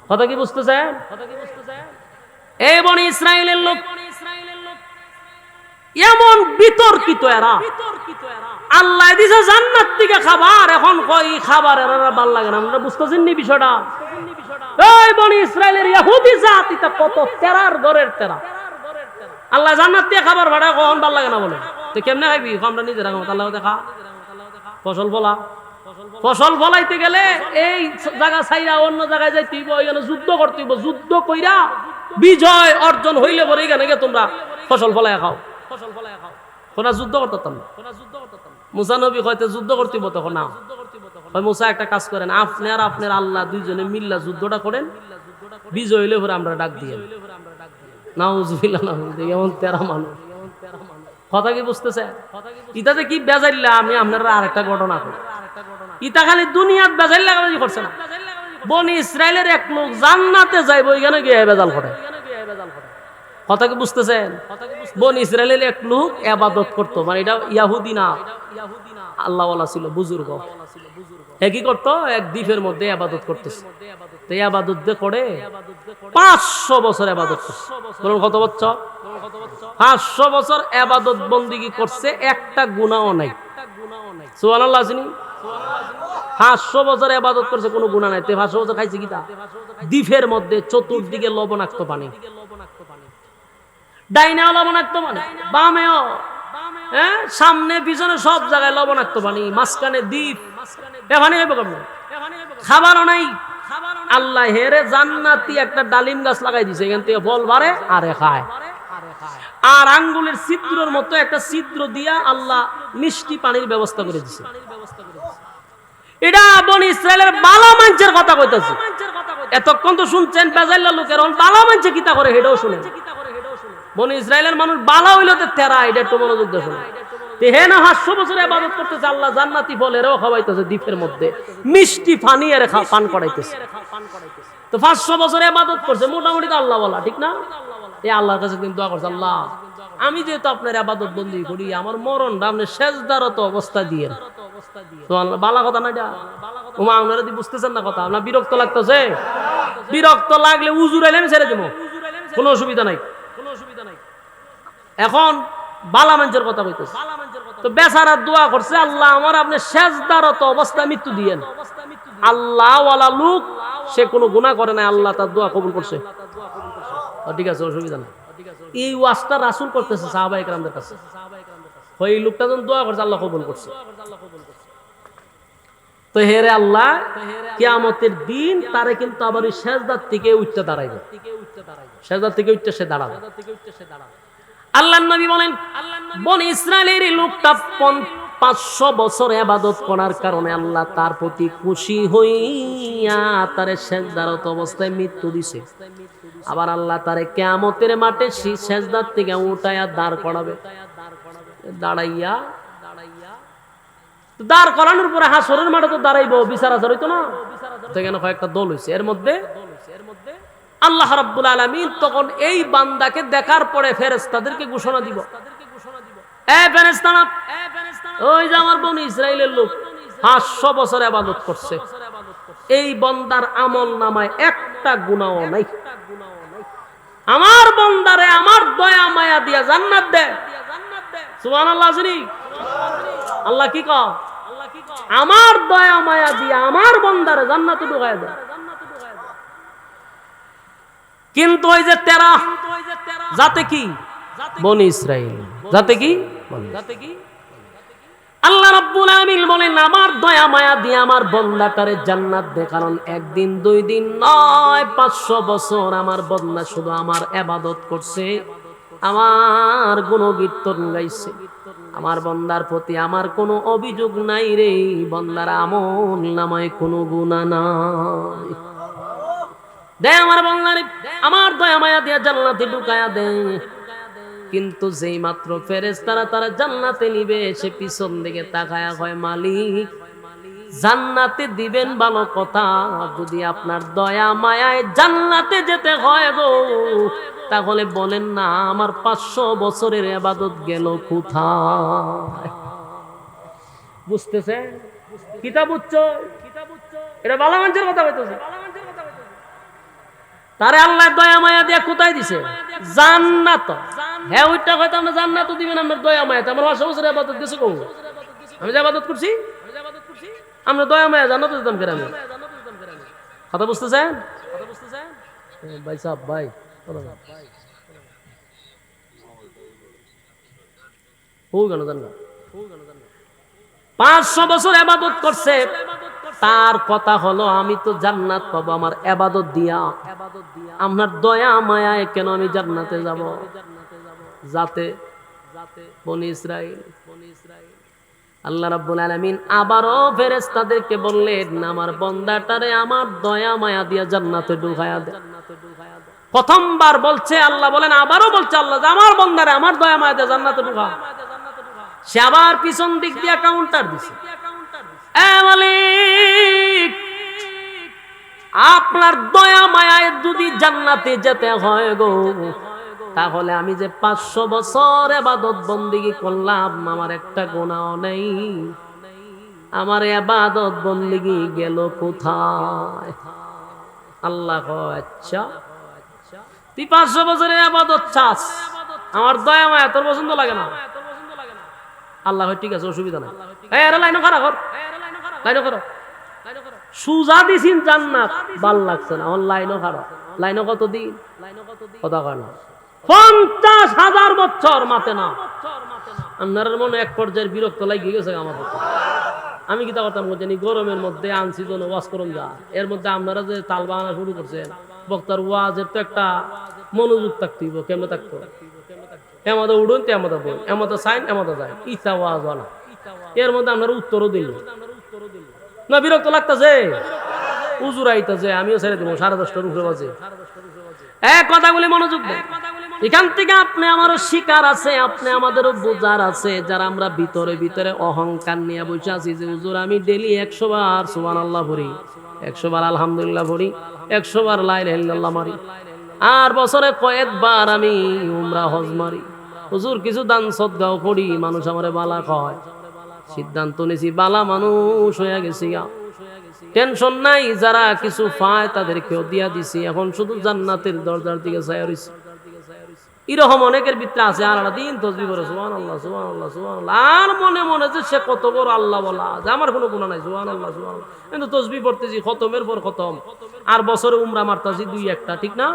কথা কি বুঝতেছেন? এই বনি ইসরাইলের লোক এমন বিতর্কিত, এরা আল্লাহ দিছে জান্নাত থেকে খাবার, এখন কই খাবার এরা ভাল লাগে না। আমরা বুঝতেছেন নি বিষয়টা? এই বনি ইসরাইলের ইহুদি জাতিটা কত তেরার ঘরের তেরা। আল্লাহ জান্নাত থেকে খাবার ভাড়া কখন ভাল লাগে না বলে, তো কেমনে খাইবি? আমরা নিজেরা খাবো। আল্লাহ দেখা ফসল ফলাইতে গেলে এই জায়গা ছাইরা অন্য জায়গায় যাইতে হইব, এখানে যুদ্ধ করতে হইব। যুদ্ধ কইরা বিজয় অর্জন হইলে পরে এখানে তোমরা ফসল ফলাই খাও। তোমরা যুদ্ধ করতাম না। মুসা নবী হয়তো যুদ্ধ করতে হইব, তখন না মুসা একটা কাজ করেন, আপনার আল্লাহ দুইজনে মিল্লা যুদ্ধটা করেন, বিজয় হইলে পরে আমরা ডাক দিয়ে নাউজুবিল্লাহ। এমন তেরা মানুষ। কথা কি বুঝতেছে? ইতাতে কি বেজাইল্লা? আমি আপনারা আরেকটা ঘটনা করি। ইতা খালি দুনিয়াত বেজাইল্লা করছে না। বনি ইসরাইলের এক লোক জান্নাতে যাইব, এখানে গিয়ে বেজাল করে। কথা কি বুঝতেছেন? বনি ইসরাইলের এক লোক ইবাদত করতো, মানে এটা ইয়াহুদি না, আল্লাহওয়ালা ছিল, বুজুর্গ। কি করতো? এক দ্বীপের মধ্যে ইবাদত করতেছে। তো ইবাদত করে 500 বছর ইবাদত করছে। কত বছর? 500 বছর ইবাদত বন্দেগী করছে, একটা গুনাহও নাই। সুবহানাল্লাহ। 500 বছর ইবাদত করছে, কোনো গুনাহ নাই। 500 বছর খাইছে কি? তা দ্বীপের মধ্যে চতুর্দিকে লবণাক্ত পানি, ডাইনাও লবণাক্ত পানি, বামেও, সামনে পিছনে সব জায়গায় লবণাক্ত পানি, মাঝখানে দ্বীপ। এখানে খাবারও নাই। আল্লাহ হেরে জান্নাতি একটা ডালিম গাছ লাগাই দিছে, এখান থেকে ফল বাড়ে আরে খায়। আর আঙ্গুলের ছিদ্রের মতো একটা ছিদ্র দিয়া আল্লাহ মিষ্টি পানির ব্যবস্থা করে দিছে। এটা বনি ইসরাইলের বালা মানুষের কথা কইতাছে। এতক্ষণ তো শুনছেন বেজাইল্লা লোকের, বালা মানুষে কিতা করে হেটাও শুনেন। বনি ইসরাইলের মানুষ বালা হইল তো তেরা, এটা একটু মনোযোগ দিয়ে শুনে। হে না 500 বছর ইবাদত করতেছে, আল্লাহ জান্নাতি ফল এরও খাওয়াইতেছে, দ্বীপের মধ্যে মিষ্টি পানি এর পান করাইতেছে। তো 500 বছর ইবাদত করছে, মোটামুটি তো আল্লাহ বলা, ঠিক না? এই আল্লাহর কাছে কিন্তু দোয়া করছে, আল্লাহ আমি যেহেতু আপনার ইবাদত বন্দী করি, আমার মরণটা আপনি সেজদারত অবস্থা দিয়েন। তো বালা কথা না এটা? ওমা আপনারা কি বুঝতেছেন না কথা? আপনার বিরক্ত লাগতেছে? বিরক্ত লাগলে উজুর আইলে আমি ছেড়ে দেবো, কোনো অসুবিধা নাই। এখন বালা মানুষের কথা কইতেছে। তো বেচারা দোয়া করছে, আল্লাহ আমার আপনি সেজদারত অবস্থা মৃত্যু দিয়েন। আল্লাহ ওয়ালা লোক, সে কোনো গুনাহ করে না, আল্লাহ তার দোয়া কবুল করছে। ঠিক আছে, অসুবিধা নাই। এই ওয়াজটা রাসূল করতেছে সাহাবায়ে কেরামদের কাছে। ওই লোকটা যখন দোয়া করছে, আল্লাহ কবুল করছে। তো হেরে আল্লাহ কিয়ামতের দিন তারে কিন্তু আবার ওই সেজদার থেকে উঠতে দাঁড়াইবে। সেজদার থেকে উঠতে সে দাঁড়াবে। আল্লাহর নবী বলেন, বনি ইসরাইলের লোকটা 500 বছর ইবাদত করার কারণে আল্লাহ তার প্রতি খুশি হইয়া তারে সেজদারত অবস্থায় মৃত্যু দিছে। আবার আল্লাহ তারে কিয়ামতের মাঠে সেই সেজদার থেকে উঠায়া দাঁড় করাবে। দাঁড় করানোর পরে হাসরের মাঠে তো দাঁড়াইবো, বিচার আচার হইতো না? সেখানে কয়েকটা দল হইছে। এর মধ্যে আল্লাহ রাব্বুল আলামিন তখন এই বান্দাকে দেখার পরে ফেরেশতাদেরকে ঘোষণা দিব, এ ফেরেশতারা, ওই যে আমার বনি ইসরাইলের লোক 500 বছর ইবাদত করছে, এই বান্দার আমল নামায় একটা গুনাহও নাই। আমার বান্দারে আমার দয়া মায়া দিয়া জান্নাত দে। সুবহানাল্লাহ। আল্লাহ কি কয়? আমার দয়া মায়া দিয়া আমার বান্দারে জান্নাতে ঢুকায় দেয়। কিন্তু ওই যে তেরা জাতে কি? বনি ইসরাইল জাতে কি? আল্লাহ রাব্বুল আলামিন বলেন, আমার দয়া মায়া দিয়ে আমার বান্দাটারে জান্নাত দে। কারণ একদিন 2 দিন নয়, 500 বছর আমার বান্দা শুধু আমার ইবাদত করছে, আমার গুণকীর্তন গাইছে। আমার বান্দার প্রতি আমার কোনো অভিযোগ নাই রে। বান্দার আমল নামায় কোনো গুনাহ নাই। দে আমার বান্দারে আমার দয়া মায়া দিয়া জান্নাতে ঢুকায়া দে। কিন্তু যেই মাত্র ফেরেশতারা তারা জান্নাতে নিবে, সে পিছন দিকে তাকায়া কয়, মালিক জান্নাতে দিবেন ভালো কথা, যদি আপনার দয়া মায়ায় জান্নাতে যেতে হয় গো, তাহলে বলেন না আমার 500 বছরের ইবাদত গেল কোথায়? বুঝতেছে? কিতাব উচ্চ এটা ভালো মানুষের কথা বলতেছে। তারে আল্লাহ দয়া মায়া দিয়া কোথায় দিছে? জান্নাত। হ্যাঁ ওইটা হয়তো আমরা জান্নাতও দিবেন আমার দয়া মায়া, আমার 500 বছরের ইবাদত গেছে কো? আমি যে ইবাদত করছি আমরা দয়া মায়া জান্নাত দিতাম কেন? আমি কথা বুঝতেছেন ভাই সাহেব? ভাই 500 বছর ইবাদত করছে, তার কথা হলো আমি তো জান্নাত পাবো আমার ইবাদত দিয়া, আপনার দয়া মায়ায় কেন আমি জান্নাতে যাব? যাতে বনি ইসরাইল আল্লাহ রাব্বুল আলামিন আবারও ফেরেশতাদেরকে বললেন, আমার বান্দাটারে আমার দয়া মায়া দিয়া জান্নাতে ঢুকায়া দে। প্রথমবার বলছে আল্লাহ, বলেন আবারও বলছে আল্লাহ যে আমার বান্দারে আমার দয়া মায়া দিয়া জান্নাতে ঢুকা। সে আবার পিছন দিক দিয়া কাউন্টার দিছে, এ মালিক আপনার দয়া মায়ায় যদি জান্নাতে যেতে হয় গো, তাহলে আমি যে 500 বছর ইবাদত বন্দেগী করলাম আমার একটা গুনাহও নেই, আমার ইবাদত বন্দেগী গেল কোথায়? আল্লাহ কয়, আচ্ছা তুই 500 বছরের ইবাদত চাস, আমার দয়া মায়া তোর পছন্দ লাগে না? আল্লাহ কয় ঠিক আছে, অসুবিধা নাই, এই আরে লাইনও খারাপ কর, লাইনও করো, সুজা দিছিন জান্নাত, ভাল লাগছে না, আমার লাইনও খারাপ। লাইনও কত দিন? কথা কয় না 50,000 বছর মাতে না। আপনার মনে এক পর্যায়ের বিরক্ত লাগিয়ে গেছে আমার। আমি কি তা করতাম জানি, গরমের মধ্যে আনছি জন ওয়াজ করুন যা, এর মধ্যে আপনারা যে তাল বাহানা শুরু করছেন, বক্তার ওয়াজের তো একটা মনোযোগ থাকতে হইব। কেমনে থাকতো? এমদা উড়ুন তো এমদা বই, এমদা সাইন এমদা যায়, ইচ্ছা ওয়াজ না। এর মধ্যে আপনারা উত্তরও দিল না, বিরক্ত লাগতেছে, উজুর আইতাছে, আমিও ছেড়ে দেবো 10:30টার উপরে বাজে। এক কথাগুলি মনোযোগ দেন। এখান থেকে আপনি আমারও শিকার আছে, আপনি আমাদেরও বোঝার আছে, যারা আমরা ভিতরে ভিতরে অহংকার নিয়ে বসে আছি যে হুজুর আমি ডেলি 100 বার সুবহানাল্লাহ পড়ি, 100 বার আলহামদুলিল্লাহ পড়ি, 100 বার লা ইলাহা ইল্লাল্লাহ মারি, আর বছরে কয়েকবার আমি উমরা হজ মারি, হুজুর কিছু দান সদকাও করি, মানুষ আমারে বালা কয়। সিদ্ধান্ত নিছি বালা মানুষ হয়ে গেছি, টেনশন নাই, যারা কিছু পায় তাদেরকেও দিয়া দিছি, এখন শুধু জান্নাতের দরজার দিকে চাই রইছি। এরকম অনেকের ভিতরে আছে আলাদা দিন তসবিহ করে সুবহানাল্লাহ সুবহানাল্লাহ সুবহানাল্লাহ, আর মনে মনে যে সে কত বড় আল্লাহ বলা, যে আমার কোনো গুনাহ নাই, সুবহানাল্লাহ সুবহানাল্লাহ, কিন্তু তসবিহ পড়তেছি খতমের পর খতম, আর বছরে উমরা মারতাছি 2-1টা, ঠিক না?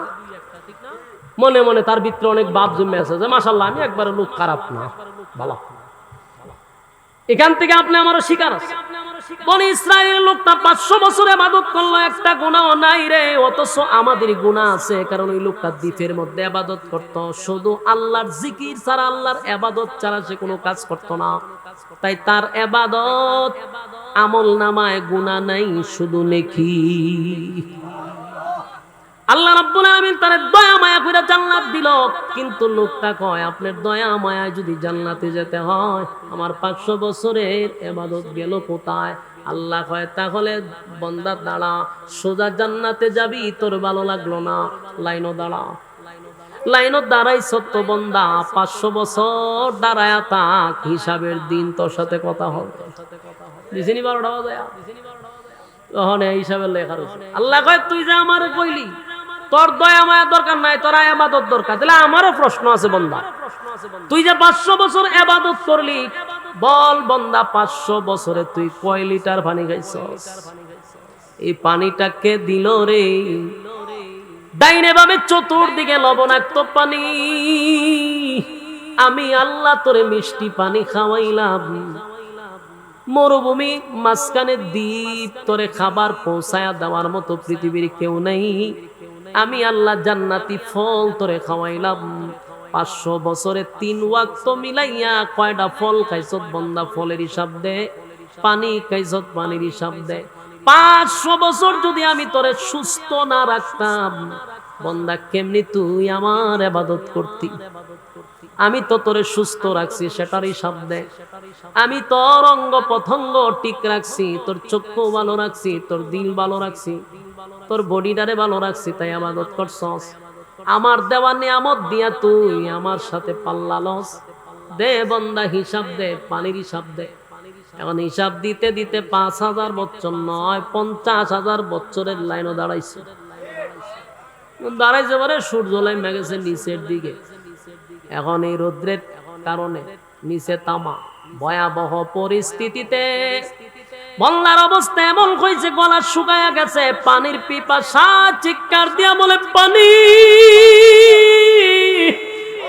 মনে মনে তার ভিতরে অনেক বাপ জমে আছে যে মাশাআল্লাহ আমি একবার লোক খারাপ না, ভালো। এখান থেকে আপনি আমারও শিকার আছে। বনি ইসরাইলের লোকটা 500 বছর ইবাদত করলো, একটা গুনাহ নাই রে, অথচ আমাদের গুনাহ আছে, কারণ ওই লোকটা দ্বীপের মধ্যে ইবাদত করত, শুধু আল্লাহর জিকির ছাড়া, আল্লাহর ইবাদত ছাড়া সে কোনো কাজ করত না, তাই তার ইবাদত আমলনামায় গুনাহ নাই, শুধু নেকি। আল্লাহ রাব্বুল আলামিন তার দয়া মায়া করে জান্নাত দিল, কিন্তু লোকটা কয় আপনার দয়া মায়া যদি জান্নাতে যেতে হয় আমার 500 বছরের ইবাদত গেল কোথায়? আল্লাহ কয় তাহলে বান্দা দাঁড়া, সোজা জান্নাতে যাবি, তোর ভালো লাগলো না, লাইনও দাঁড়া। লাইনও দাঁড়াই সত্য বান্দা, 500 বছর দাঁড়ায়া থাক, হিসাবের দিন তোর সাথে কথা হবে। দিছিনি 12টা বাজে তখন হিসাবের লেখা রয়েছে। আল্লাহ কয় তুই যে আমার কইলি তোর দয়া মায়া দরকার নাই, তোর ইবাদত দরকার, তাহলে আমারও প্রশ্ন আছে বান্দা, তুই যে 500 বছর ইবাদত করলি, বল বান্দা 500 বছরে তুই কয় লিটার পানি খাইছস? এই পানিটা কে দিল রে? ডাইনে বামে চতুর্দিকে লবণাক্ত পানি, আমি আল্লাহ তোরে মিষ্টি পানি খাওয়াইলাম, মরুভূমি মাঝখানে দ্বীপ, তোরে খাবার পৌঁছায়া দেওয়ার মতো পৃথিবীর কেউ নেই, আমি আল্লাহ জান্নাতি ফল তোরে খাওয়াইলাম। 500 বছরে 3 ওয়াক্ত মিলাইয়া কয়টা ফল খাইছত বান্দা? ফলের হিসাব দে। পানি খাইছত, পানির হিসাব দে। 500 বছর যদি আমি তোরে সুস্থ না রাখতাম বান্দা, কেমনি তুই আমার ইবাদত করতি? আমি তো তোরে সুস্থ রাখছি সেটার হিসাব দে। আমি তোর অঙ্গ প্রত্যঙ্গ ঠিক রাখছি, তোর চক্ষু ভালো রাখছি, তোর দিল ভালো রাখছি, তোর বডিটারে ভালো রাখছি, তাই ইবাদত করছস। আমার দেওয়া নিয়ামত দিয়া তুই আমার সাথে পাল্লা লস। দে বান্দা হিসাব দে, পানির হিসাব দে। এখন হিসাব দিতে দিতে 5,000 বছর নয় 50,000 বছরের লাইনও দাঁড়াইছে। দাঁড়াইছে পরে সূর্য লাইমা গেছে নিচের দিকে। এখন এই রৌদ্রের কারণে নিচে তামা, ভয়াবহ পরিস্থিতিতে বন্যার অবস্থা এমন হয়েছে, গলা শুকায়া গেছে, পানির পিপাসা চিৎকার দিয়া বলে পানি,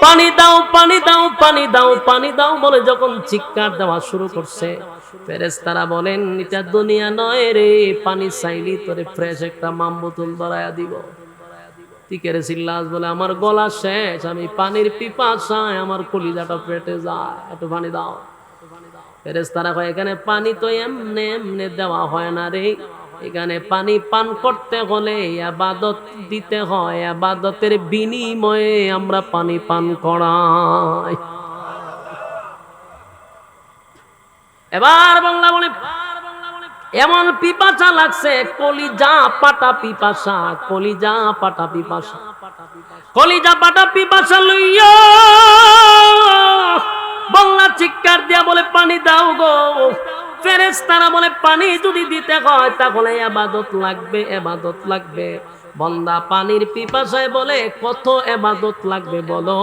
পানি দাও, পানি দাও, পানি দাও, পানি দাও বলে যখন চিৎকার দেওয়া শুরু করছে, ফেরেশতারা বলেন এটা দুনিয়া নয় রে, পানি চাইলি তোরে ফ্রেশ একটা মাম বোতল ধরায়া দিব। টিকেরে চিল্লাস বলে আমার গলা শেষ, আমি পানির পিপাসায় আমার কলিজাটা পেটে যায়, একটু পানি দাও। ফেরেশতারা কয় এখানে পানি তো এমনে এমনে দেওয়া হয় না রে, এখানে পানি পান করতে হলে ইবাদত দিতে হয়, ইবাদতের বিনিময়ে আমরা পানি পান করাই। এবার বাংলা বলে এমন পিপাসা লাগছে, কলিজা পাটা পিপাসা, কলিজা পাটা পিপাসা, কলিজা পাটা পিপাসা লইয়া বাংলা চিৎকার দিয়া বলে পানি দাও গো। ফেরেশতারা বলে পানি যদি দিতে হয় তাহলে ইবাদত লাগবে, ইবাদত লাগবে। বান্দা পানির পিপাসায় বলে কত ইবাদত লাগবে বলো,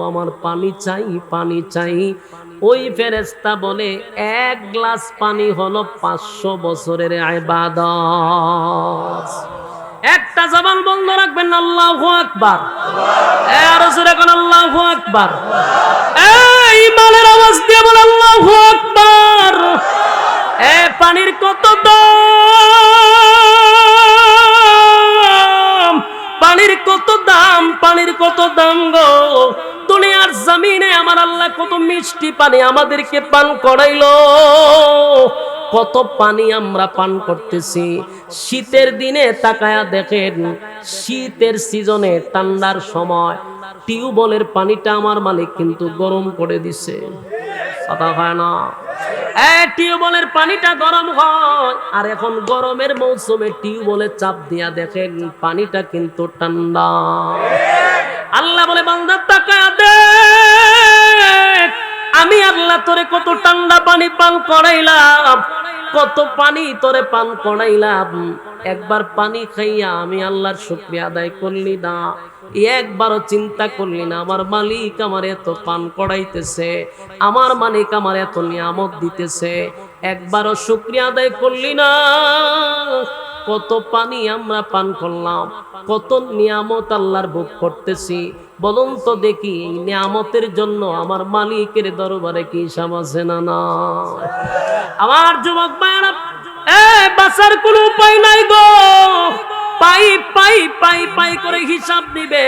আমার পানি চাই, পানি চাই। ওই ফেরেশতা বলে 1 গ্লাস পানি হলো 500 বছরের ইবাদত। একটা জবান বন্ধ রাখবেন না, আল্লাহু আকবার। আর জোরে কোন আল্লাহু আকবার। এই ইমানের আওয়াজ দিয়ে বল আল্লাহু আকবার। পানির কত দাম, পানির কত দাম, পানির কত দাম গো। দুনিয়ার জমিনে আমার আল্লাহ কত মিষ্টি পানি আমাদেরকে পান করাইলো, কত পানি আমরা পান করতেছি। শীতের দিনে তাকায়া দেখেন, শীতের সিজনে ঠান্ডার সময় টিউবওয়েলের পানিটা আমার মালিক কিন্তু গরম করে দিছে, কথা হয় না। টিউবওয়েলের পানিটা গরম হয়, আর এখন গরমের মৌসুমে টিউবওয়েলে চাপ দিয়া দেখেন পানিটা কিন্তু ঠান্ডা। আল্লাহ বলে বান্দা তাকায়া দেখ, আমি আল্লাহ তোরে কত ঠান্ডা পানি পান করাইলাম, কত পানি তোরে পান করাইলাম। একবার পানি খাইয়া আমি আল্লাহর শুকরিয়া আদায় করলি না, একবারও চিন্তা করলি না আমার মালিক আমার এত পান করাইতেছে, আমার মালিক আমার এত নিয়ামত দিতেছে, একবারও শুকরিয়া আদায় করলি না। কত পানি আমরা পান করলাম, কত নিয়ামত আল্লাহর ভোগ করতেছি। বলুন তো দেখি এই নিয়ামতের জন্য আমার মালিকের দরবারে কি হিসাব আছে না না? আমার যুবক ভাইরা, বাঁচার কোনো উপায় নাই গো, পাই পাই পাই পাই করে হিসাব দিবে।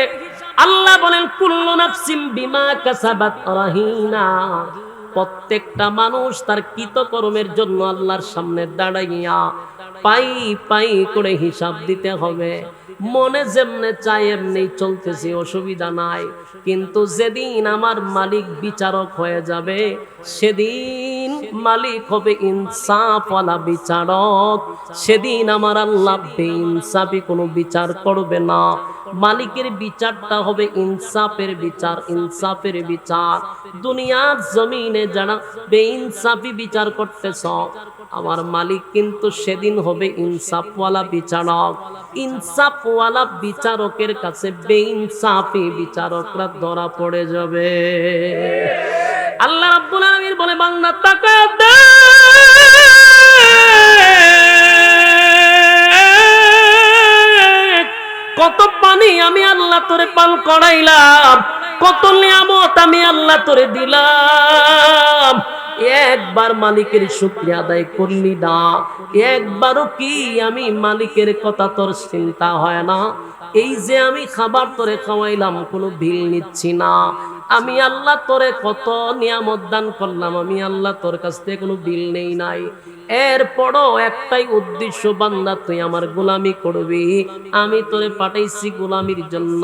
আল্লাহ বলেন কুল্লু নাফসিম বিমা কাসাবাত রাহিনা, প্রত্যেকটা মানুষ তার কৃতকর্মের জন্য আল্লাহর সামনে দাঁড়াইয়া পাই পাই করে হিসাব দিতে হবে। মনে যেমনে চাই এমনি চলতেছি, অসুবিধা নাই, কিন্তু যেদিন আমার মালিক বিচারক হয়ে যাবে সেদিন মালিক হবে ইনসাফওয়ালা বিচারক, সেদিন আমার আল্লাহ বেইনসাফি কোনো বিচার করবে না। মালিকের বিচারটা হবে ইনসাফের বিচার, ইনসাফের বিচার। দুনিয়ার জমিনে যারা বেইনসাফি বিচার করতেছ, আমার মালিক কিন্তু সেদিন হবে ইনসাফওয়ালা বিচারক। ইনসাফওয়ালা বিচারকের কাছে বেইনসাফি বিচারকরা ধরা পড়ে যাবে। আল্লাহ রাব্বুল আলামিন বলে বান্দা তাকায়া দেখ, কত পানি আমি আল্লাহ তোরে পান করাইলাম, কত নিয়ামত আমি আল্লাহ তোরে দিলাম। একবার মালিকের শুকরিয়া আদায় করলি না, একবারও কি আমি মালিকের কথা তোর চিন্তা হয় না? এই যে আমি খাবার তোরে খাওয়াইলাম কোনো বিল নিচ্ছি না, আমি আল্লাহ তোরে কত নিয়ামত দান করলাম, আমি আল্লাহ তোর কাছ থেকে কোনো বিল নেই নাই, এরপরও একটাই উদ্দেশ্য, বান্দা তুই আমার গোলামি করবি, আমি তোরে পাঠাইছি গোলামির জন্য,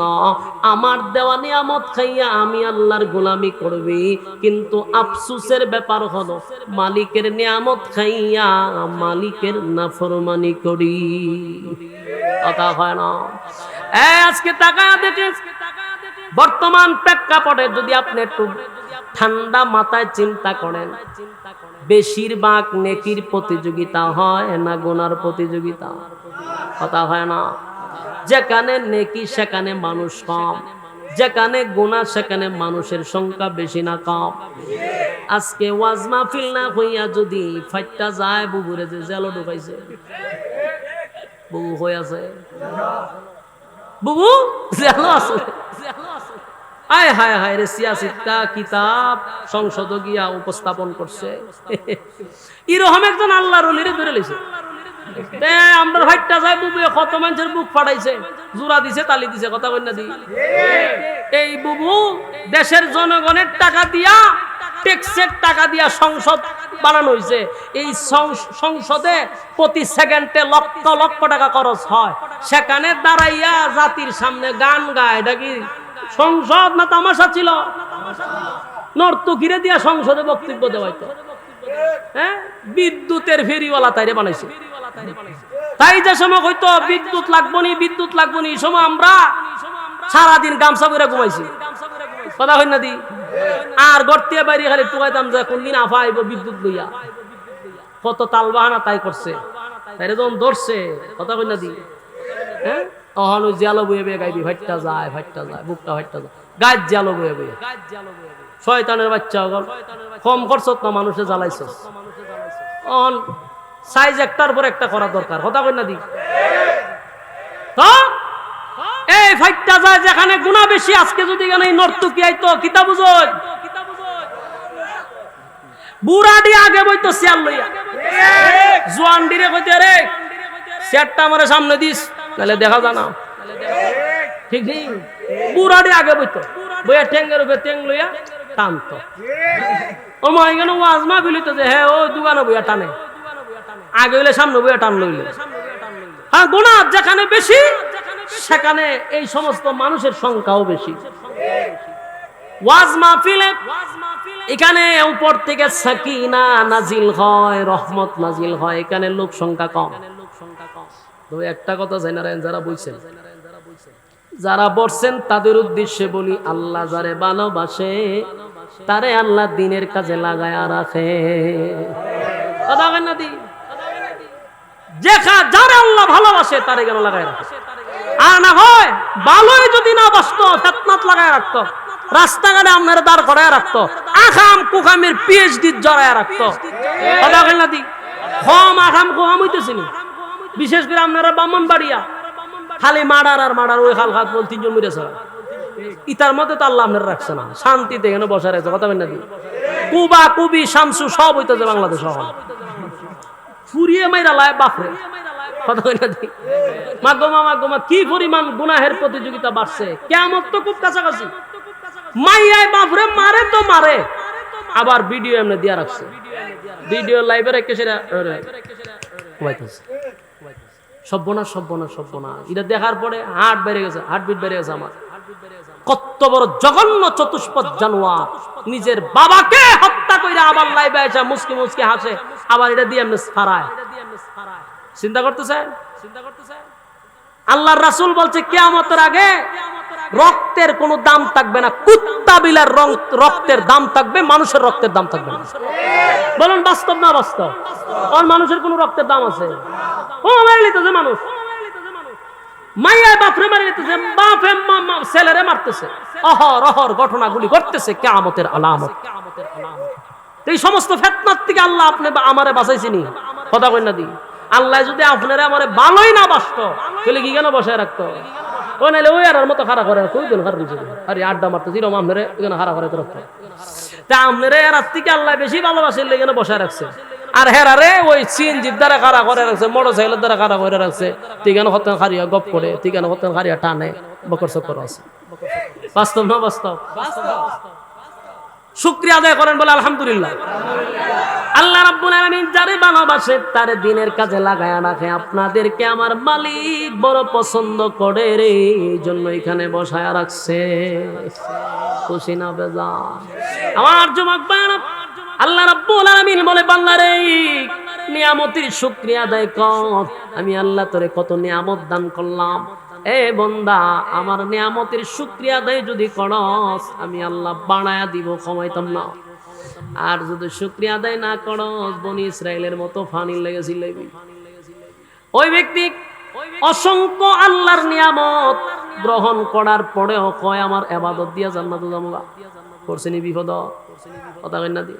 আমার দেওয়া নিয়ামত খাইয়া আমি আল্লাহর গোলামি করবি। কিন্তু আফসোসের ব্যাপার হলো মালিকের নিয়ামত খাইয়া মালিকের নাফরমানি করি, কথা হয় না। আজকে তাকায়া দেখেন বর্তমান প্রেক্ষাপটে যদি আপনি একটু ঠান্ডা মাথায় চিন্তা করেন, বেশিরভাগ নেকির প্রতিযোগিতা হয় না গুনার প্রতিযোগিতা, কথা হয় না। যেখানে নেকি সেখানে মানুষ কম, যেখানে গুনাহ সেখানে মানুষের সংখ্যা বেশি না কম। আজকে ওয়াজ মাহফিল না হইয়া যদি ফাইটটা যায়, বুবুরে যে জেলো ঢুকাইছে, বুবু হয়ে আছে, বুবু জেলো আছে, আয় হায় হায় রে, সিয়াসিটা কিতাব সংসদ গিয়া উপস্থাপন করছে, এরকম একজন আল্লাহর ওলিরে ধরে লইছে। আমরা হাইটটা যাই, বুবু কত মানুষের বুক ফাটাইছে, জোড়া দিছে, তালি দিছে, কথা কই না দি। এই বুবু দেশের জনগণের টাকা দিয়া, ট্যাক্সের টাকা দিয়া সংসদ বানানো হয়েছে। এই সংসদে প্রতি সেকেন্ডে লক্ষ লক্ষ টাকা খরচ হয়, সেখানে দাঁড়াইয়া জাতির সামনে গান গায়। এটা কি সংসদ না তামাশা ছিল? নর্তকীরে দিয়া সংসদে বক্তব্য দেওয়াইতো। হ্যাঁ, বিদ্যুতের ফেরিওয়ালা তাইরে বানাইছে। তাই যে সময় হইতো বিদ্যুৎ লাগবো নি, বিদ্যুৎ লাগবো নি, এই সময় আমরা সারাদিন গামছা পরে ঘুমাইছি, কথা হই না দি। আর গর্তে বাইরে খালি টুকাইতাম যে কোনদিন আফা আইব বিদ্যুৎ লইয়া, কত তাল বাহানা তাই করছে। তাইরে যখন ধরছে, কথা কই না দি, হ্যাঁ, তখন ওই জালো বয়ে বয়ে গাইবি, ভাইটটা যায়, ভাইটটা যায়, বুকটা ভাইটটা যায়, গাছ জালো বয়ে বয়ে। শয়তানের বাচ্চা কম খরচত না মানুষে জ্বালাইছ, অন সাইজ একটার পর একটা করা দরকার, কথা কই না দি। তো এই ফাইটটা যায় যেখানে গুনাহ বেশি। আজকে যদি এখানে নর্তকী আইতো, কিতা বুঝোই, বুড়াডি আগে বইতো চেয়ার লইয়া, জোয়ান ডিরে কইতে রে চেয়ারটা আমার সামনে দিস, তাহলে দেখা জানা, ঠিক নেই। বুড়াডি আগে বইতো, বইয়া ঠেঙ্গের উপরে ঠেং লইয়া টানতো। ও মা এখানে ওয়াজ মাহফিল হইতো যে, হ্যাঁ ও দোকানে বইয়া টানে, আগে হইলে সামনে বইয়া টান লইলে। হ্যাঁ, গুনাহ যেখানে বেশি সেখানে এই সমস্ত মানুষের সংখ্যাও বেশি। ওয়াজ মাহফিলে এখানে উপর থেকে সাকিনা নাজিল হয়, রহমত নাজিল হয়, এখানে লোক সংখ্যা কম। তবে একটা কথা জানেন, যারা বলছেন, যারা বলছেন তাদের উদ্দেশ্যে বলি, আল্লাহ যারে ভালোবাসে তারে আল্লাহ দ্বীনের কাজে লাগায়া রাখে, কথা কই না দি। যারা আল্লাহ ভালোবাসে তারে কেন লাগায় রাখে? আর না হয় ভালোই যদি না বাসতো, ফিতনাত লাগায় রাখতো, রাস্তাঘাটে আপনারা দাঁড় করায় রাখতো, আখাম কুখামের পিএইচডি জড়ায় রাখতো, কথা কই না দি। কম আখাম কুখাম হইতেছে নি, বিশেষ করে আপনারা ব্রাহ্মণবাড়িয়া খালি মার্ডার আর মার্ডার, ওই খাল খাত বল তিনজন মরেছে, ইতার মধ্যে তো আল্লাহ আপনারা রাখছে না, শান্তিতে এখানে বসে রয়েছে, কথা কই না দি। কুবা কুবি শামসু সব হইতেছে বাংলাদেশ, ফুরিয়ে মাইরা লায় বাপরে, কথা কই না দি। মাগোমা মাগোমা কি পরিমাণ গুনাহের প্রতিযোগিতা বাড়ছে, কিয়ামত তো খুব কাছাকাছি। মাইয়াই বাপরে মারে তো মারে, আবার ভিডিও এমনি দিয়া রাখছে, ভিডিও লাইভে রেখে সেটা সব্বনা সব্বনা সব্বনা। এটা দেখার পরে হার্ট বেড়ে গেছে, হার্টবিট বেড়ে গেছে আমার। কত বড় জঘন্য চতুষ্পদ জানোয়ার, নিজের বাবাকে হত্যা করে আবার লাইভে এসে মুসকি মুসকি হাসে, আবার এটা দিয়ে এমনি ফারায়। চিন্তা করতেছেন? আল্লাহর রাসূল বলছে কিয়ামতের আগে রক্তের কোনো দাম থাকবে না, কুত্তা বিলার রক্তের দাম থাকবে, মানুষের রক্তের দাম থাকবে না। বলুন বাস্তব না বাস্তব? আর মানুষের কোনো রক্তের দাম আছে? ও মেরে নিতেছে মানুষ, মাইয়া বাপরে মেরে নিতেছে, বাপে ছেলেরে মারতেছে, অহর অহর ঘটনাগুলি ঘটতেছে, কিয়ামতের আলামত। এই সমস্ত ফিতনার থেকে আল্লাহ আপনি আমারে বাঁচাইছিনি, কথা কই না দি। আল্লাহ যদি আপনারা আমারে ভালোই না বাসতো, তাহলে কি কেন বসায় রাখতো? ও নাইলে ওই আর মতো খাড়া করে রাখতো, আরে আড্ডা মারতো, যেরকম আপনারা এখানে খাড়া করে রাখতো। তা আপনারা এর থেকে আল্লাহ বেশি ভালোবাসে এখানে বসায় রাখছে, আর হেরারে ওই সিএনজির দ্বারা খাড়া করে রাখছে, মোটর সাইকেলের দ্বারা খাড়া করে রাখছে, ঠিকানা হতেন খারিয়া গপ করে, ঠিকানা হতেন খারিয়া টানে, বকর চক্কর আছে। বাস্তব না বাস্তব? শুকরিয়া আদায় করেন, বলে আলহামদুলিল্লাহ। আল্লাহ রাব্বুল আলামিন যারে ভালোবাসে তারে দিনের কাজে লাগায়া রাখে। আপনাদেরকে আমার মালিক বড় পছন্দ করে রে, এইজন্য এখানে বসায়া রাখছে। খুশি না বেজার? আমার যুবক ভাইরা, আল্লাহ রাব্বুল আলামিন বলে বান্দারে নিয়ামতের শুকরিয়া আদায় কর। আমি আল্লাহ তোরে কত নিয়ামত দান করলাম। এ বান্দা, আমার নিয়ামতের শুকরিয়া আদায় যদি করস আমি আল্লাহ বাড়ায়া দিব, কমাইতাম না। আর যদি শুকরিয়া আদায় না করস বনি ইসরাইলের মতো ফানি লেগেছিল। ওই ব্যক্তি অসংখ্য আল্লাহর নিয়ামত গ্রহণ করার পরেও কয় আমার ইবাদত দিয়া জান্নাতে যাবো। করছেনি বিপদ, কথা কই না দি।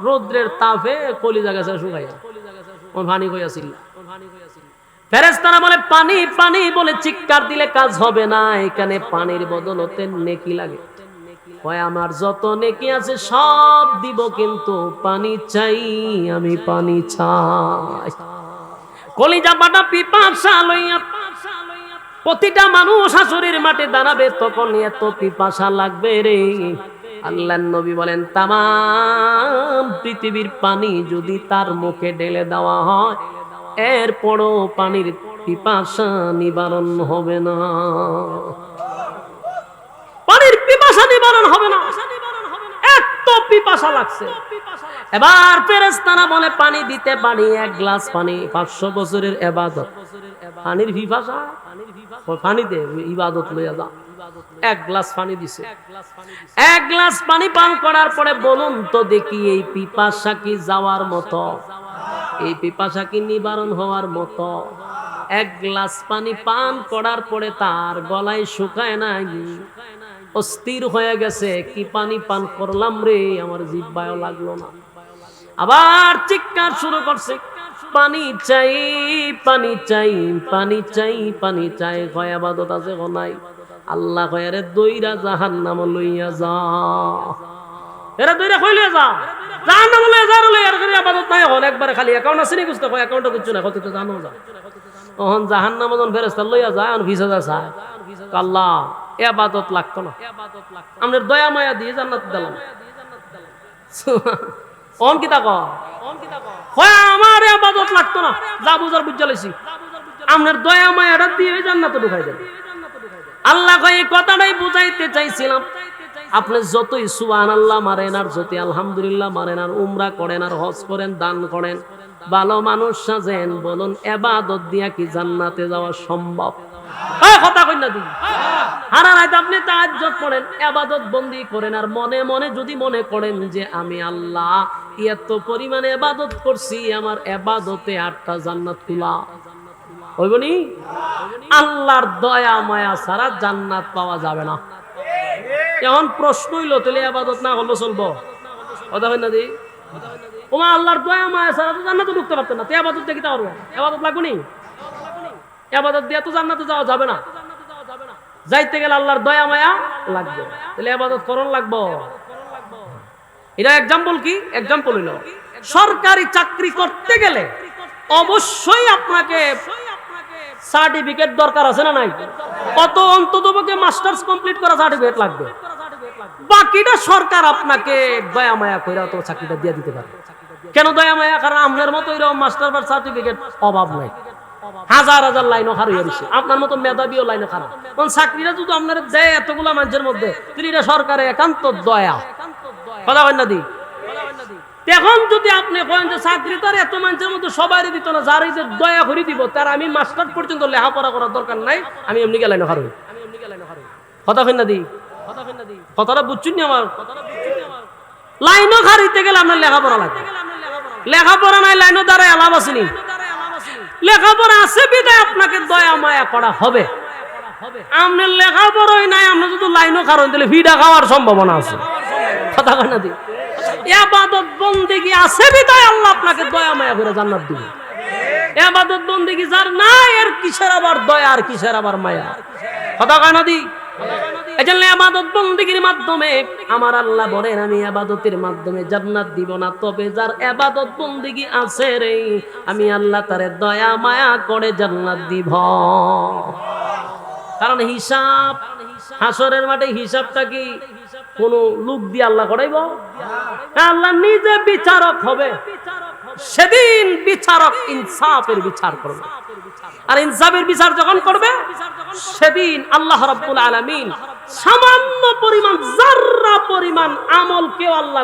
রৌদ্রের তাপে কলিজা গেছে শুকাইয়া, ওই ফানি কইয়াছিল। ফেরেশতারা বলে পানি পানি বলে চিৎকার দিলে কাজ হবে না, এখানে পানির বদলতে নেকি লাগে। কয় আমার যত নেকি আছে সব দিব, কিন্তু পানি চাই, আমি পানি চাই। কলিজা বাটা পিপাসা লইয়া প্রতিটা মানুষ হাসরের মাঠে দাঁড়াবে, তখন এত পিপাসা লাগবে রে। আল্লাহর নবী বলেন তামাম পৃথিবীর পানি যদি তার মুখে ঢেলে দেওয়া হয় এরপরও পানির পিপাসা নিবারণ হবে না। পানির পিপাসা নিবারণ হবে না, এত পিপাসা লাগছে। এবার ফেরেশতারা বলে পানি দিতে পারি, এক গ্লাস পানি 500 বছরের ইবাদত। পানির পিপাসা, পানি দে, ইবাদত লইয়া যা। এক গ্লাস পানি দিছে। এক গ্লাস পানি পান করার পরে বলুন তো দেখি এই পিপাসা কি যাওয়ার মতো? এই পিপাসা কি নিবারণ হওয়ার মতো? এক গ্লাস পানি পান করার পরে তার গলায় শুকায় নাই, অস্থির হয়ে গেছে। কি পানি পান করলাম রে, আমার জিহ্বায়ও লাগলো না। আবার চিৎকার শুরু করছে, পানি চাই পানি চাই পানি চাই পানি চাই। কয় ইবাদত আছে নাই? আল্লাহ কয় রে দইরা জাহান্নাম লইয়া যা, এরা দইরা কই লইয়া যা, জাহান্নাম লইয়া যা। রে আর করে ইবাদত নাই হল, একবারে খালি অ্যাকাউন্ট আছে নি বুঝতে, কয় অ্যাকাউন্টে কিছু না, কত তো জানো যা। তখন জাহান্নাম যখন ফেরেশতা লইয়া যায়, আর 20,000 চায়। আল্লাহ ইবাদত লাগতো না, আমাদের দয়া মায়া দিয়ে জান্নাত দিলাম। অন কি তা কয় আমার ইবাদত লাগতো না, যা বুঝার বুঝা লইছি, আমাদের দয়া মায়াটা দিয়ে জান্নাতে ঢুকাই দেন। আল্লাহ কয় এই কথাটাই বুঝাইতে চাইছিলাম। আপনি যতই সুবহানাল্লাহ মারেন আর যতই আলহামদুলিল্লাহ মারেন আর উমরা করেন আর হজ করেন, দান করেন, ভালো মানুষ সাজেন, বলুন ইবাদত দিয়া কি জান্নাতে যাওয়া সম্ভব? কথা কই না দিই। সারা রাত আপনি তাহাজ্জুদ পড়েন, ইবাদত বন্দি করেন, আর মনে মনে যদি মনে করেন যে আমি আল্লাহ এত পরিমাণে ইবাদত করছি, আমার ইবাদতে 8টা জান্নাত খোলা হইবনি? আল্লাহর দয়া মায়া ছাড়া জান্নাত পাওয়া যাবে না। এখন প্রশ্ন হইল তাহলে ইবাদত না হলো চলবো? কথা কই না দিই। ওমা আল্লাহর দয়া মায়া ছাড়া তো জান্নাতে ঢুকতে পারতেন না, তো ইবাদত দেখতে পারবো? ইবাদত লাগবে নি? ইবাদত দিয়ে তো জান্নাতে যাওয়া যাবে না। যাইতে গেলে আল্লাহর দয়া মায়া লাগবে, তাহলে ইবাদত করণ লাগবো। এটা এক্সাম্পল কি? এক্সাম্পল হইল সরকারি চাকরি করতে গেলে অবশ্যই আপনাকে সার্টিফিকেট দরকার আছে না নাই? কত অন্ততপক্ষে মাস্টার্স কমপ্লিট করা সার্টিফিকেট লাগবে। বাকিটা সরকার আপনাকে দয়া মায়া কইরা তো চাকরিটা দিয়ে দিতে পারে। কেন দয়া মায়া? কারণ আপনার মতো এরকম মাস্টার বা সার্টিফিকেট অভাব নাই, হাজার হাজার লাইনও খারাপ হয়েছে, আপনার মতো মেধাবীও লাইনও খারাপ। কারণ চাকরিটা যদি আপনার দেয় এতগুলা মানুষের মধ্যে, তিনি এটা সরকারের একান্ত দয়া। কথা কই না দি? এখন যদি আপনি করেন যে চাকরি তো আর এত মানুষের মধ্যে সবাই দিত না, যার যে দয়া করে দিব তার আমি মাস্টার পর্যন্ত লেখাপড়া করার দরকার নাই, আমি এমনি গেলাই না খারই। কথা কই না দি? কথাটা বুঝছেন আমার? লাইনও খারিতে গেলে আপনার লেখাপড়া লাগবে। লেখাপড়া নাই, লাইনও দ্বারা লাভ আসেনি। লেখাপড়া আছে বিদায় আপনাকে দয়া মায়া করা হবে। আপনার লেখাপড়াই নাই, আপনি যদি লাইনও খারেন তাহলে ভিড়া খাওয়ার সম্ভাবনা আছে। কথা কই না দি? ইবাদত বন্দেগী আছে বিদায় আল্লাহ আপনাকে দয়া মায়া করে জান্নাত দিবে। ইবাদত বন্দেগী যার নাই, এর কিসের আবার দয়া আর কিসের আবার মায়া? কথা কয় না দি? এজন্য ইবাদত বন্দেগীর মাধ্যমে আমার আল্লাহ বলেন আমি ইবাদতের মাধ্যমে জান্নাত দিব না, তবে যার ইবাদত বন্দেগী আছে রে আমি আল্লাহ তারে দয়া মায়া করে জান্নাত দিব। কারণ হিসাব হাসরের মাঠে হিসাবটা কি কোন লোক দিয়ে আল্লাহ করাইব? আল্লাহ নিজে বিচারক হবে। সেদিন বিচারক ইনসাফের বিচার করবে। আর ইনসাফের বিচার যখন করবে, সেদিন আল্লাহ রাব্বুল আলামিন সামান্য পরিমাণ, যাররা পরিমাণ আমল কেউ আল্লাহ